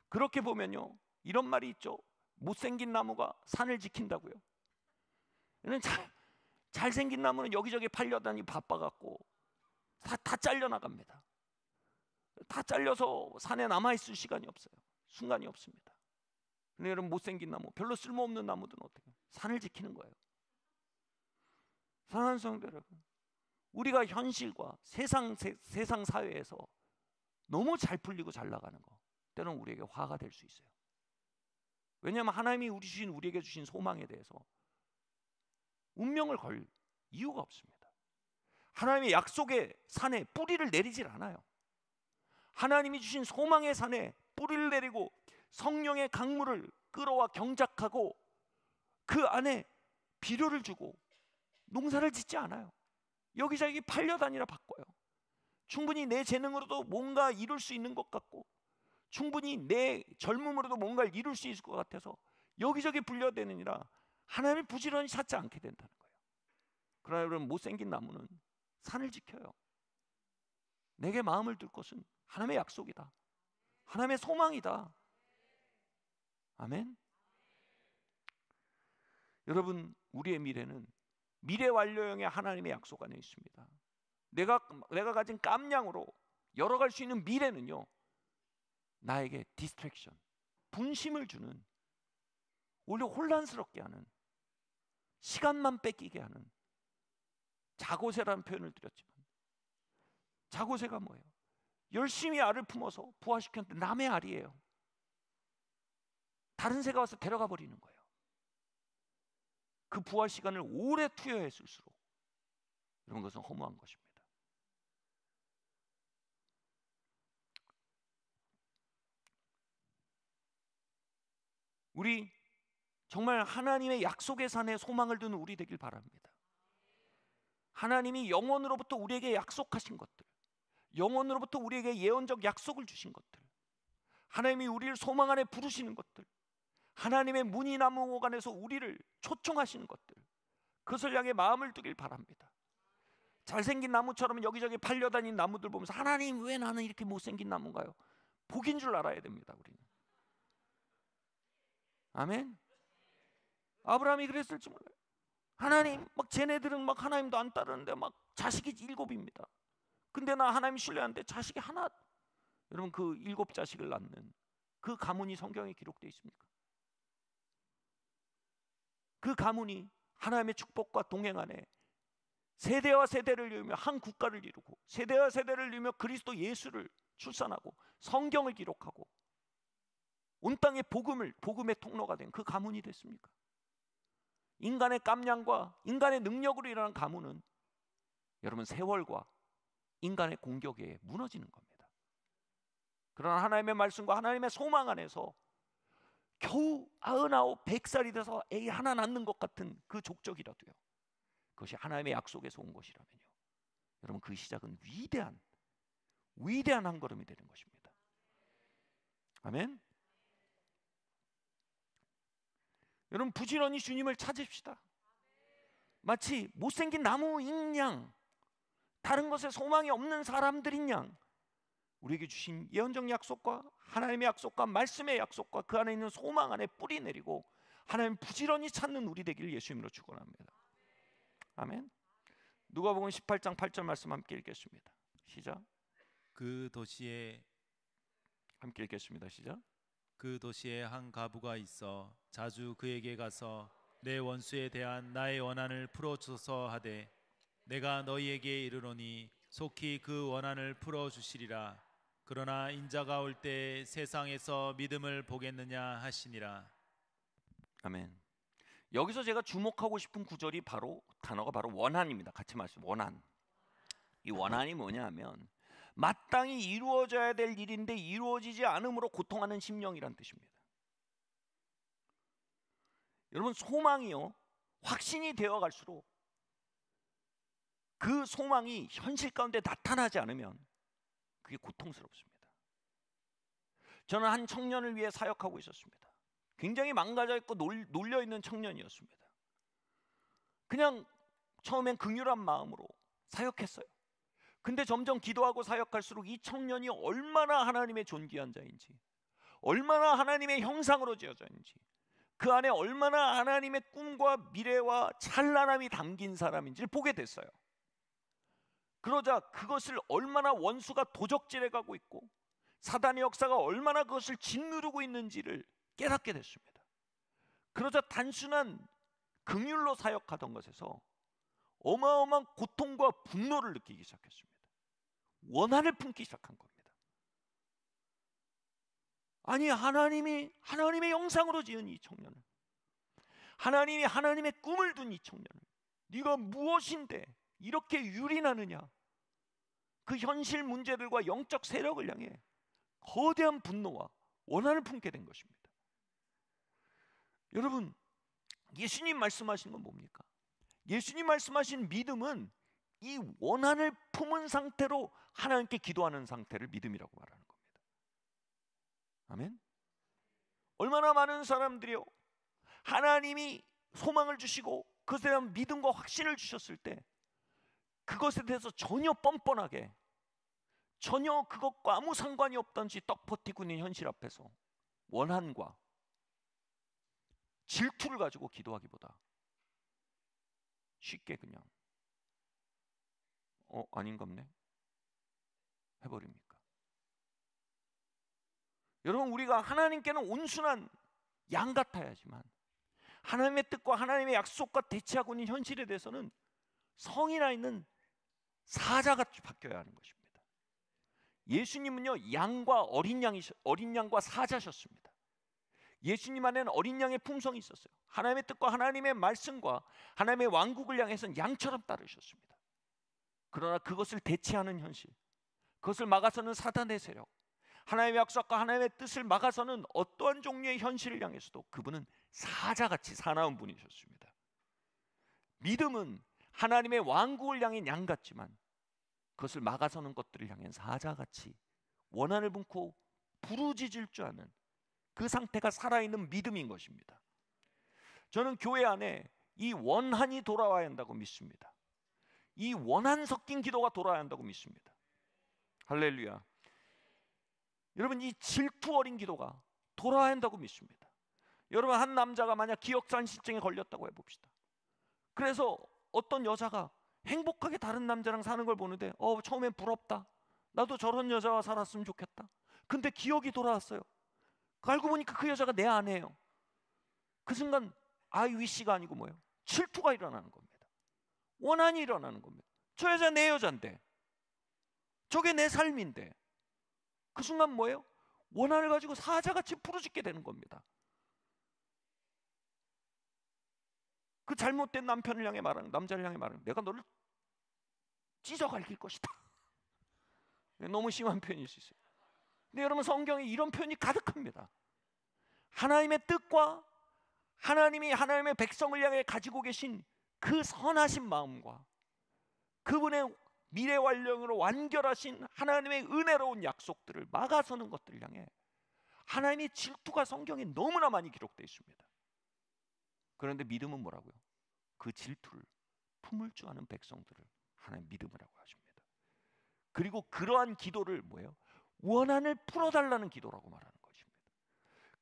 Speaker 1: 그렇게 보면요, 이런 말이 있죠. 못생긴 나무가 산을 지킨다고요? 잘생긴 나무는 여기저기 팔려다니 바빠갖고 다 잘려나갑니다. 다 잘려서 산에 남아있을 시간이 없어요. 순간이 없습니다. 근데 여러분, 못생긴 나무, 별로 쓸모없는 나무들은 어떻게 해요? 산을 지키는 거예요. 사랑하는 성도 여러분, 우리가 현실과 세상 사회에서 너무 잘 풀리고 잘 나가는 거, 때로는 우리에게 화가 될 수 있어요. 왜냐하면 하나님이 우리에게 주신 소망에 대해서 운명을 걸 이유가 없습니다. 하나님의 약속의 산에 뿌리를 내리질 않아요. 하나님이 주신 소망의 산에 뿌리를 내리고 성령의 강물을 끌어와 경작하고 그 안에 비료를 주고 농사를 짓지 않아요. 여기저기 팔려다니라 바꿔요. 충분히 내 재능으로도 뭔가 이룰 수 있는 것 같고, 충분히 내 젊음으로도 뭔가를 이룰 수 있을 것 같아서 여기저기 불려대느니라 하나님을 부지런히 찾지 않게 된다는 거예요. 그러나 여러분, 못생긴 나무는 산을 지켜요. 내게 마음을 둘 것은 하나님의 약속이다, 하나님의 소망이다. 아멘. 여러분, 우리의 미래는 미래 완료형의 하나님의 약속 안에 있습니다. 내가 가진 깜냥으로 열어갈 수 있는 미래는요, 나에게 디스트랙션, 분심을 주는, 오히려 혼란스럽게 하는, 시간만 뺏기게 하는 자고새라는 표현을 드렸지만, 자고새가 뭐예요? 열심히 알을 품어서 부화시켰는데 남의 알이에요. 다른 새가 와서 데려가 버리는 거예요. 그 부화 시간을 오래 투여했을수록 이런 것은 허무한 것입니다. 우리 정말 하나님의 약속의 산에 소망을 두는 우리 되길 바랍니다. 하나님이 영원으로부터 우리에게 약속하신 것들, 영원으로부터 우리에게 예언적 약속을 주신 것들, 하나님이 우리를 소망 안에 부르시는 것들, 하나님의 문이 나무옥 안에서 우리를 초청하시는 것들, 그것을 향해 마음을 두길 바랍니다. 잘생긴 나무처럼 여기저기 팔려다니는 나무들 보면서 하나님, 왜 나는 이렇게 못생긴 나무인가요? 복인 줄 알아야 됩니다. 우리는. 아멘. 아브라함이 그랬을지 몰라요. 하나님, 막 쟤네들은 막 하나님도 안 따르는데 막 자식이 7입니다. 근데 나 하나님 신뢰하는데 자식이 하나. 여러분, 그 7 자식을 낳는 그 가문이 성경에 기록되어 있습니까? 그 가문이 하나님의 축복과 동행 안에 세대와 세대를 이루며 한 국가를 이루고, 세대와 세대를 이루며 그리스도 예수를 출산하고 성경을 기록하고 온 땅의 복음의 통로가 된 그 가문이 됐습니까? 인간의 깜냥과 인간의 능력으로 일어난 가문은 여러분, 세월과 인간의 공격에 무너지는 겁니다. 그러나 하나님의 말씀과 하나님의 소망 안에서 겨우 99, 100살이 돼서 애 하나 낳는 것 같은 그 족적이라도요, 그것이 하나님의 약속에서 온 것이라면요, 여러분, 그 시작은 위대한 한 걸음이 되는 것입니다. 아멘. 여러분, 부지런히 주님을 찾읍시다. 마치 못생긴 나무인 양, 다른 것에 소망이 없는 사람들인 양, 우리에게 주신 예언적 약속과 하나님의 약속과 말씀의 약속과 그 안에 있는 소망 안에 뿌리 내리고 하나님 부지런히 찾는 우리 되기를 예수님으로 축원합니다. 아멘. 누가복음 18장 8절 말씀 함께 읽겠습니다. 시작.
Speaker 2: 그 도시에
Speaker 1: 함께 읽겠습니다. 시작.
Speaker 2: 그 도시에 한 과부가 있어 자주 그에게 가서 내 원수에 대한 나의 원한을 풀어주소서 하되, 내가 너희에게 이르노니 속히 그 원한을 풀어주시리라. 그러나 인자가 올 때 세상에서 믿음을 보겠느냐 하시니라.
Speaker 1: 아멘. 여기서 제가 주목하고 싶은 구절이 단어가 바로 원한입니다. 같이 말씀. 원한. 이 원한이 뭐냐 하면 마땅히 이루어져야 될 일인데 이루어지지 않음으로 고통하는 심령이란 뜻입니다. 여러분, 소망이요, 확신이 되어 갈수록 그 소망이 현실 가운데 나타나지 않으면 그게 고통스럽습니다. 저는 한 청년을 위해 사역하고 있었습니다. 굉장히 망가져 있고 놀려 있는 청년이었습니다. 그냥 처음엔 긍휼한 마음으로 사역했어요. 근데 점점 기도하고 사역할수록 이 청년이 얼마나 하나님의 존귀한 자인지, 얼마나 하나님의 형상으로 지어져 있는지, 그 안에 얼마나 하나님의 꿈과 미래와 찬란함이 담긴 사람인지를 보게 됐어요. 그러자 그것을 얼마나 원수가 도적질해 가고 있고 사단의 역사가 얼마나 그것을 짓누르고 있는지를 깨닫게 됐습니다. 그러자 단순한 긍휼로 사역하던 것에서 어마어마한 고통과 분노를 느끼기 시작했습니다. 원한을 품기 시작한 겁니다. 아니, 하나님의 영상으로 지은 이 청년을, 하나님이 하나님의 꿈을 둔 이 청년을 네가 무엇인데 이렇게 유린하느냐, 그 현실 문제들과 영적 세력을 향해 거대한 분노와 원한을 품게 된 것입니다. 여러분, 예수님 말씀하신 건 뭡니까? 예수님 말씀하신 믿음은 이 원한을 품은 상태로 하나님께 기도하는 상태를 믿음이라고 말하는 겁니다. 아멘. 얼마나 많은 사람들이요, 하나님이 소망을 주시고 그것에 대한 믿음과 확신을 주셨을 때 그것에 대해서 전혀 뻔뻔하게, 전혀 그것과 아무 상관이 없던 지 떡 버티고 있는 현실 앞에서 원한과 질투를 가지고 기도하기보다 쉽게 그냥 아닌갑네 해버립니까? 여러분, 우리가 하나님께는 온순한 양 같아야지만 하나님의 뜻과 하나님의 약속과 대치하고 있는 현실에 대해서는 성이 나 있는 사자같이 바뀌어야 하는 것입니다. 예수님은요, 어린 양과 사자셨습니다. 예수님 안에는 어린 양의 품성이 있었어요. 하나님의 뜻과 하나님의 말씀과 하나님의 왕국을 향해서는 양처럼 따르셨습니다. 그러나 그것을 대체하는 현실, 그것을 막아서는 사단의 세력, 하나님의 약속과 하나님의 뜻을 막아서는 어떠한 종류의 현실을 향해서도 그분은 사자같이 사나운 분이셨습니다. 믿음은 하나님의 왕국을 향한 양 같지만 그것을 막아서는 것들을 향한 사자같이 원한을 품고 부르짖을 줄 아는 그 상태가 살아있는 믿음인 것입니다. 저는 교회 안에 이 원한이 돌아와야 한다고 믿습니다. 이 원한 섞인 기도가 돌아야 한다고 믿습니다. 할렐루야. 여러분, 이 질투 어린 기도가 돌아야 한다고 믿습니다. 여러분, 한 남자가 만약 기억상실증에 걸렸다고 해봅시다. 그래서 어떤 여자가 행복하게 다른 남자랑 사는 걸 보는데 처음엔 부럽다, 나도 저런 여자와 살았으면 좋겠다. 근데 기억이 돌아왔어요. 알고 보니까 그 여자가 내 아내예요. 그 순간 I wish가 아니고 뭐예요? 질투가 일어나는 겁니다. 원한이 일어나는 겁니다. 저 여자 내 여잔데, 저게 내 삶인데. 그 순간 뭐예요? 원한을 가지고 사자같이 부르짖게 되는 겁니다. 그 잘못된 남자를 향해 말하는, 내가 너를 찢어갈길 것이다. 너무 심한 표현일 수 있어요. 근데 여러분, 성경에 이런 표현이 가득합니다. 하나님의 뜻과 하나님이 하나님의 백성을 향해 가지고 계신 그 선하신 마음과 그분의 미래 완령으로 완결하신 하나님의 은혜로운 약속들을 막아서는 것들을 향해 하나님의 질투가 성경에 너무나 많이 기록되어 있습니다. 그런데 믿음은 뭐라고요? 그 질투를 품을 줄 아는 백성들을 하나님 믿음이라고 하십니다. 그리고 그러한 기도를 뭐예요? 원한을 풀어달라는 기도라고 말하는 것입니다.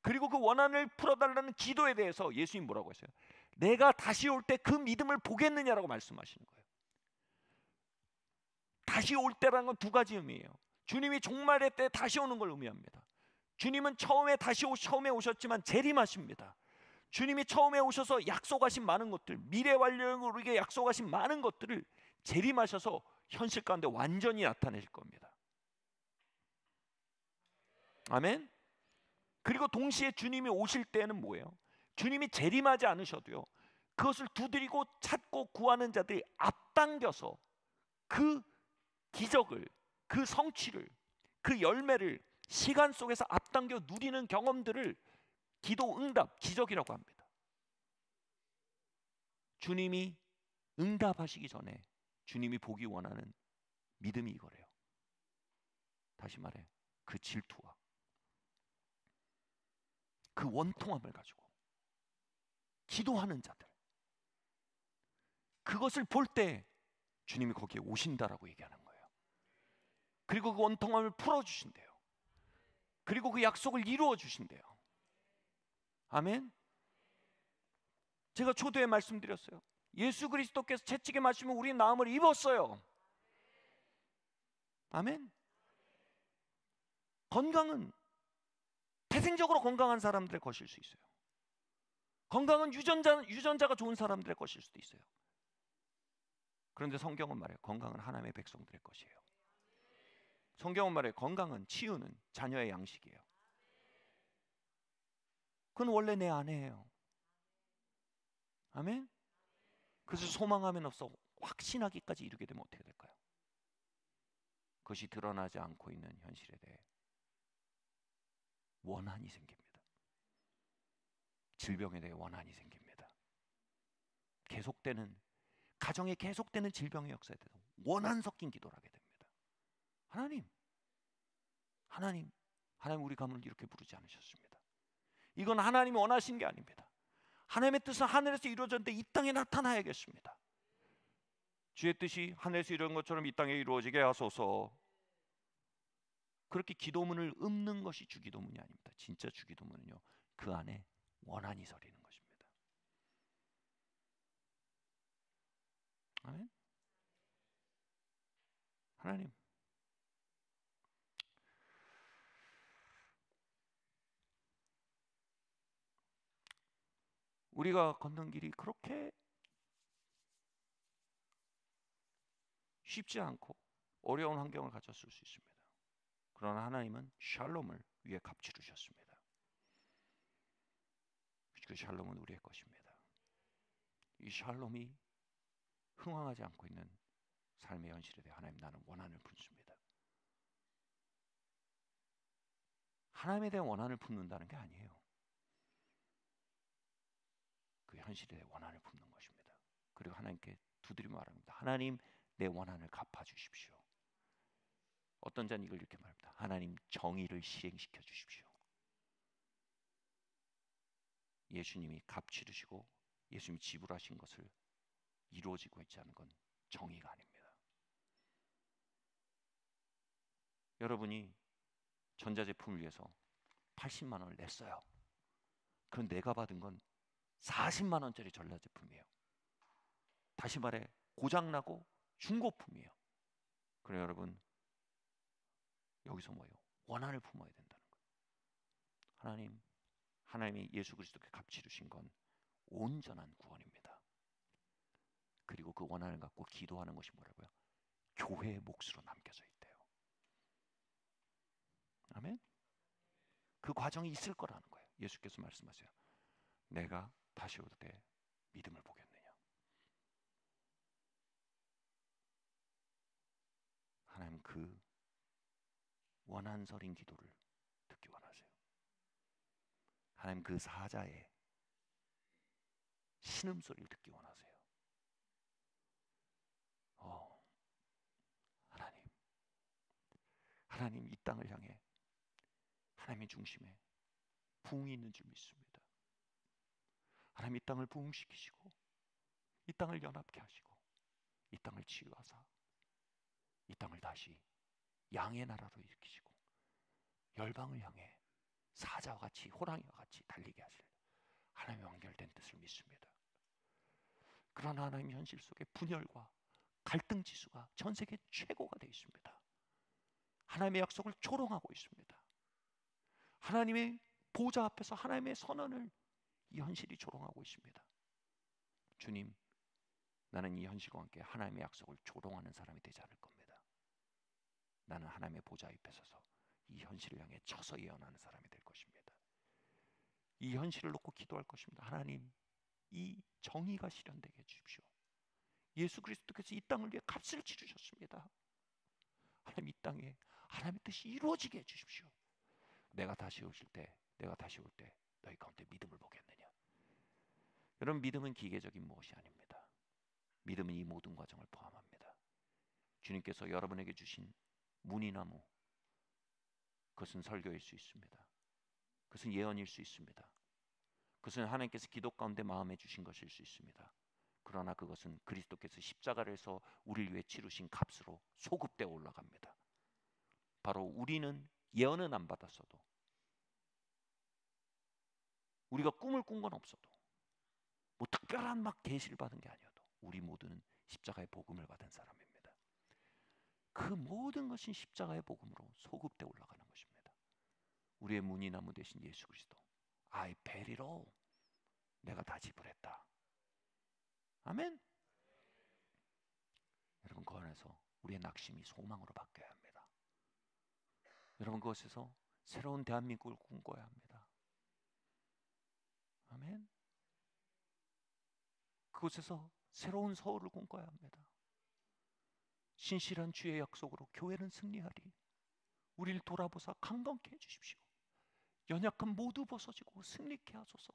Speaker 1: 그리고 그 원한을 풀어달라는 기도에 대해서 예수님 뭐라고 했어요? 내가 다시 올 때 그 믿음을 보겠느냐라고 말씀하시는 거예요. 다시 올 때라는 건 두 가지 의미예요. 주님이 종말의 때 다시 오는 걸 의미합니다. 주님은 처음에 오셨지만 재림하십니다. 주님이 처음에 오셔서 약속하신 많은 것들, 미래 완료를 우리에게 약속하신 많은 것들을 재림하셔서 현실 가운데 완전히 나타내실 겁니다. 아멘. 그리고 동시에 주님이 오실 때는 뭐예요? 주님이 재림하지 않으셔도요, 그것을 두드리고 찾고 구하는 자들이 앞당겨서 그 기적을, 그 성취를, 그 열매를 시간 속에서 앞당겨 누리는 경험들을 기도 응답, 기적이라고 합니다. 주님이 응답하시기 전에 주님이 보기 원하는 믿음이 이거래요. 다시 말해, 그 질투와 그 원통함을 가지고 기도하는 자들, 그것을 볼 때 주님이 거기에 오신다라고 얘기하는 거예요. 그리고 그 원통함을 풀어주신대요. 그리고 그 약속을 이루어 주신대요. 아멘. 제가 초대에 말씀드렸어요. 예수 그리스도께서 채찍에 맞으면 우리 나음을 입었어요. 아멘. 건강은 태생적으로 건강한 사람들의 것일 수 있어요. 건강은 유전자가 좋은 사람들의 것일 수도 있어요. 그런데 성경은 말해요. 건강은 하나님의 백성들의 것이에요. 성경은 말해요. 건강은, 치유는 자녀의 양식이에요. 그건 원래 내 안에요. 아멘. 그래서 소망하면 없어 확신하기까지 이르게 되면 어떻게 될까요? 그것이 드러나지 않고 있는 현실에 대해 원한이 생깁니다. 질병에 대해 원한이 생깁니다. 계속되는 가정에 계속되는 질병의 역사에 대해서 원한 섞인 기도를 하게 됩니다. 하나님 우리 가문을 이렇게 부르지 않으셨습니다. 이건 하나님이 원하신 게 아닙니다. 하나님의 뜻은 하늘에서 이루어졌는데 이 땅에 나타나야겠습니다. 주의 뜻이 하늘에서 이루어진 것처럼 이 땅에 이루어지게 하소서. 그렇게 기도문을 읊는 것이 주기도문이 아닙니다. 진짜 주기도문은요, 그 안에 원한이 서리는 것입니다. 아멘. 하나님, 우리가 걷는 길이 그렇게 쉽지 않고 어려운 환경을 가졌을 수 있습니다. 그러나 하나님은 샬롬을 위해 값지르셨습니다. 그 샬롬은 우리의 것입니다. 이 샬롬이 흥황하지 않고 있는 삶의 현실에 대해 하나님, 나는 원한을 품습니다. 하나님에 대한 원한을 품는다는 게 아니에요. 그 현실에 대해 원한을 품는 것입니다. 그리고 하나님께 두드리며 말합니다. 하나님, 내 원한을 갚아주십시오. 어떤 자는 이걸 이렇게 말합니다. 하나님, 정의를 시행시켜 주십시오. 예수님이 값지르시고 예수님이 지불하신 것을 이루어지고 있지 않은 건 정의가 아닙니다. 여러분이 전자제품을 위해서 80만 원을 냈어요. 그럼 내가 받은 건 40만 원짜리 전자제품이에요. 다시 말해 고장나고 중고품이에요. 그래 여러분, 여기서 뭐예요? 원한을 품어야 된다는 거예요. 하나님이 예수 그리스도께 값지르신 건 온전한 구원입니다. 그리고 그 원한을 갖고 기도하는 것이 뭐라고요? 교회의 몫으로 남겨져 있대요. 아멘. 그 과정이 있을 거라는 거예요. 예수께서 말씀하세요. 내가 다시 올 때 믿음을 보겠느냐. 하나님, 그 원한서린 기도를 듣기 원하세요. 하나님, 그 사자의 신음소리를 듣기 원하세요. 하나님 이 땅을 향해 하나님의 중심에 부흥이 있는 줄 믿습니다. 하나님 이 땅을 부흥시키시고 이 땅을 연합케 하시고 이 땅을 치유하사 이 땅을 다시 양의 나라로 일으키시고 열방을 향해 사자와 같이 호랑이와 같이 달리게 하실 하나님의 완결된 뜻을 믿습니다. 그러나 하나님 현실 속에 분열과 갈등 지수가 전 세계 최고가 되어 있습니다. 하나님의 약속을 조롱하고 있습니다. 하나님의 보좌 앞에서 하나님의 선언을 이 현실이 조롱하고 있습니다. 주님, 나는 이 현실과 함께 하나님의 약속을 조롱하는 사람이 되지 않을 겁니다. 나는 하나님의 보좌 앞에 서서 이 현실을 향해 쳐서 예언하는 사람이 될 것입니다. 이 현실을 놓고 기도할 것입니다. 하나님, 이 정의가 실현되게 해주십시오. 예수 그리스도께서 이 땅을 위해 값을 치르셨습니다. 하나님, 이 땅에 하나님의 뜻이 이루어지게 해주십시오. 내가 다시 올 때 너희 가운데 믿음을 보겠느냐. 여러분, 믿음은 기계적인 무엇이 아닙니다. 믿음은 이 모든 과정을 포함합니다. 주님께서 여러분에게 주신 무늬나무, 그것은 설교일 수 있습니다. 그것은 예언일 수 있습니다. 그것은 하나님께서 기도 가운데 마음에 주신 것일 수 있습니다. 그러나 그것은 그리스도께서 십자가에서 우리를 위해 치르신 값으로 소급되어 올라갑니다. 바로 우리는 예언은 안 받았어도, 우리가 꿈을 꾼 건 없어도, 뭐 특별한 막 계시를 받은 게 아니어도 우리 모두는 십자가의 복음을 받은 사람입니다. 그 모든 것이 십자가의 복음으로 소급돼 올라가는 것입니다. 우리의 문이나무 되신 예수 그리스도, I paid it all. 내가 다 지불했다. 아멘. 여러분, 그 안에서 우리의 낙심이 소망으로 바뀌어야 합니다. 여러분, 그것에서 새로운 대한민국을 꿈꿔야 합니다. 아멘. 그곳에서 새로운 서울을 꿈꿔야 합니다. 신실한 주의 약속으로 교회는 승리하리. 우리를 돌아보사 강건케 해주십시오. 연약한 모두 벗어지고 승리케 하소서.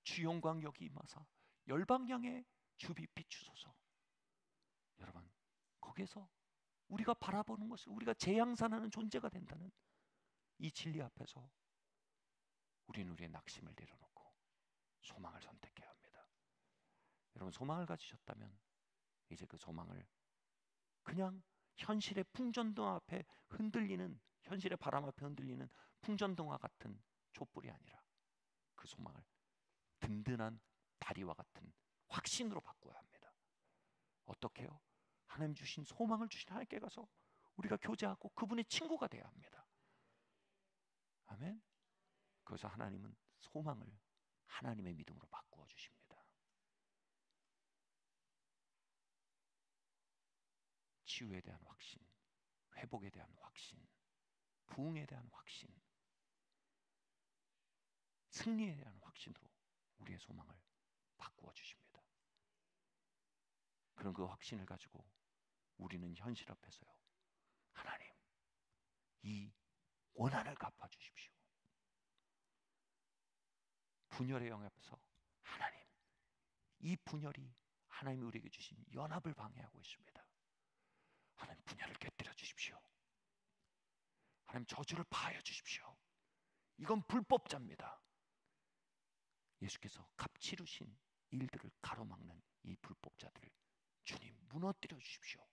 Speaker 1: 주 영광 여기 임하사 열방 향해 주빛 비추소서. 여러분, 거기에서 우리가 바라보는 것을 우리가 재앙산하는 존재가 된다는 이 진리 앞에서 우리는 우리의 낙심을 내려놓고 소망을 선택해야 합니다. 여러분, 소망을 가지셨다면 이제 그 소망을 그냥 현실의 풍전등화 앞에 흔들리는, 현실의 바람 앞에 흔들리는 풍전등화 같은 촛불이 아니라 그 소망을 든든한 다리와 같은 확신으로 바꿔야 합니다. 어떻게 해요? 하나님 주신 소망을 주신 하나님께 가서 우리가 교제하고 그분의 친구가 돼야 합니다. 아멘. 그래서 하나님은 소망을 하나님의 믿음으로 바꾸어 주십니다. 치유에 대한 확신, 회복에 대한 확신, 부흥에 대한 확신, 승리에 대한 확신으로 우리의 소망을 바꾸어 주십니다. 그런 그 확신을 가지고 우리는 현실 앞에서요, 하나님, 이 원한을 갚아 주십시오. 분열의 영역에서 하나님, 이 분열이 하나님이 우리에게 주신 연합을 방해하고 있습니다. 하나님, 분열을 깨뜨려 주십시오. 하나님, 저주를 파하여 주십시오. 이건 불법자입니다. 예수께서 값치르신 일들을 가로막는 이 불법자들을 주님 무너뜨려 주십시오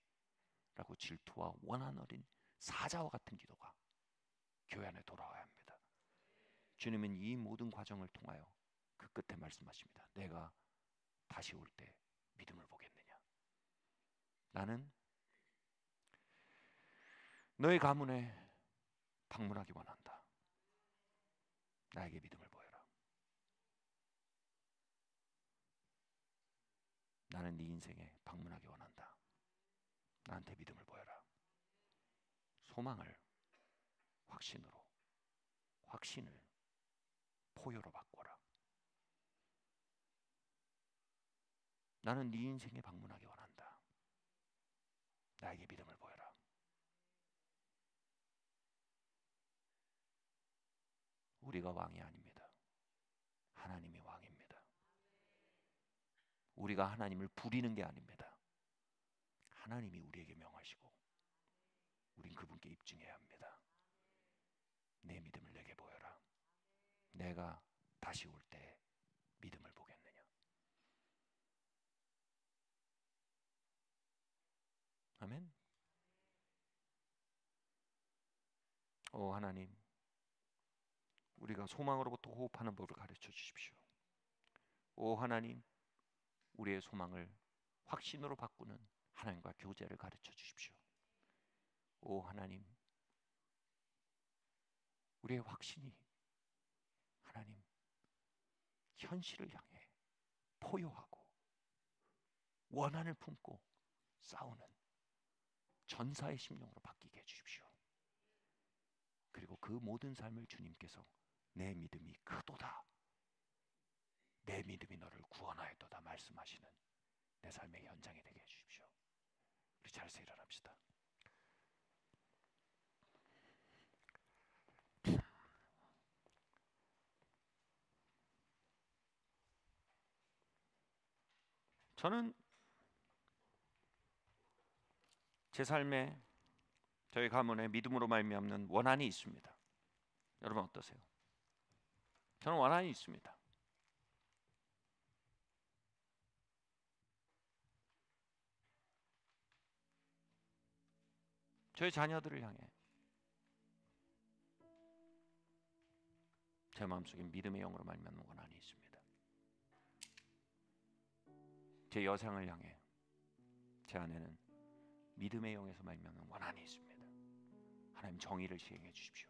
Speaker 1: 라고 질투와 원한 어린 사자와 같은 기도가 교회 안에 돌아와야 합니다. 주님은 이 모든 과정을 통하여 그 끝에 말씀하십니다. 내가 다시 올 때 믿음을 보겠느냐. 나는 너의 가문에 방문하기 원한다. 나에게 믿음을 보여라. 나는 네 인생에 방문하기 원한다. 나한테 믿음을 보여라. 소망을 확신으로, 확신을 포효로 바꿔라. 나는 네 인생에 방문하기 원한다. 나에게 믿음을 보여라. 우리가 왕이 아닙니다. 하나님이 왕입니다. 우리가 하나님을 부리는 게 아닙니다. 하나님이 우리에게 명하시고 우린 그분께 입증해야 합니다. 내 믿음을 내게 보여라. 내가 다시 올 때 믿음을 보겠느냐. 아멘. 오 하나님, 우리가 소망으로부터 호흡하는 법을 가르쳐 주십시오. 오 하나님, 우리의 소망을 확신으로 바꾸는 하나님과 교제를 가르쳐 주십시오. 오 하나님, 우리의 확신이 하나님 현실을 향해 포효하고 원한을 품고 싸우는 전사의 심령으로 바뀌게 해주십시오. 그리고 그 모든 삶을 주님께서 내 믿음이 크도다, 내 믿음이 너를 구원하였도다 말씀하시는 내 삶의 현장이 되게 해주십시오. 우리 자리에서 일어납시다. 저는 제 삶에, 저희 가문에 믿음으로 말미암는 원한이 있습니다. 여러분 어떠세요? 저는 원한이 있습니다. 저희 자녀들을 향해 제 마음속에 믿음의 영으로 말미암는 원한이 있습니다. 제 여상을 향해 제 아내는 믿음의 영에서 말미암는 원한이 있습니다. 하나님 정의를 시행해 주십시오.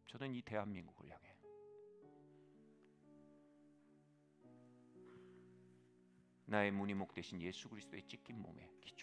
Speaker 1: 저는 이 대한민국을 향해 나의 문이목 되신 예수 그리스도의 찢긴 몸에 기초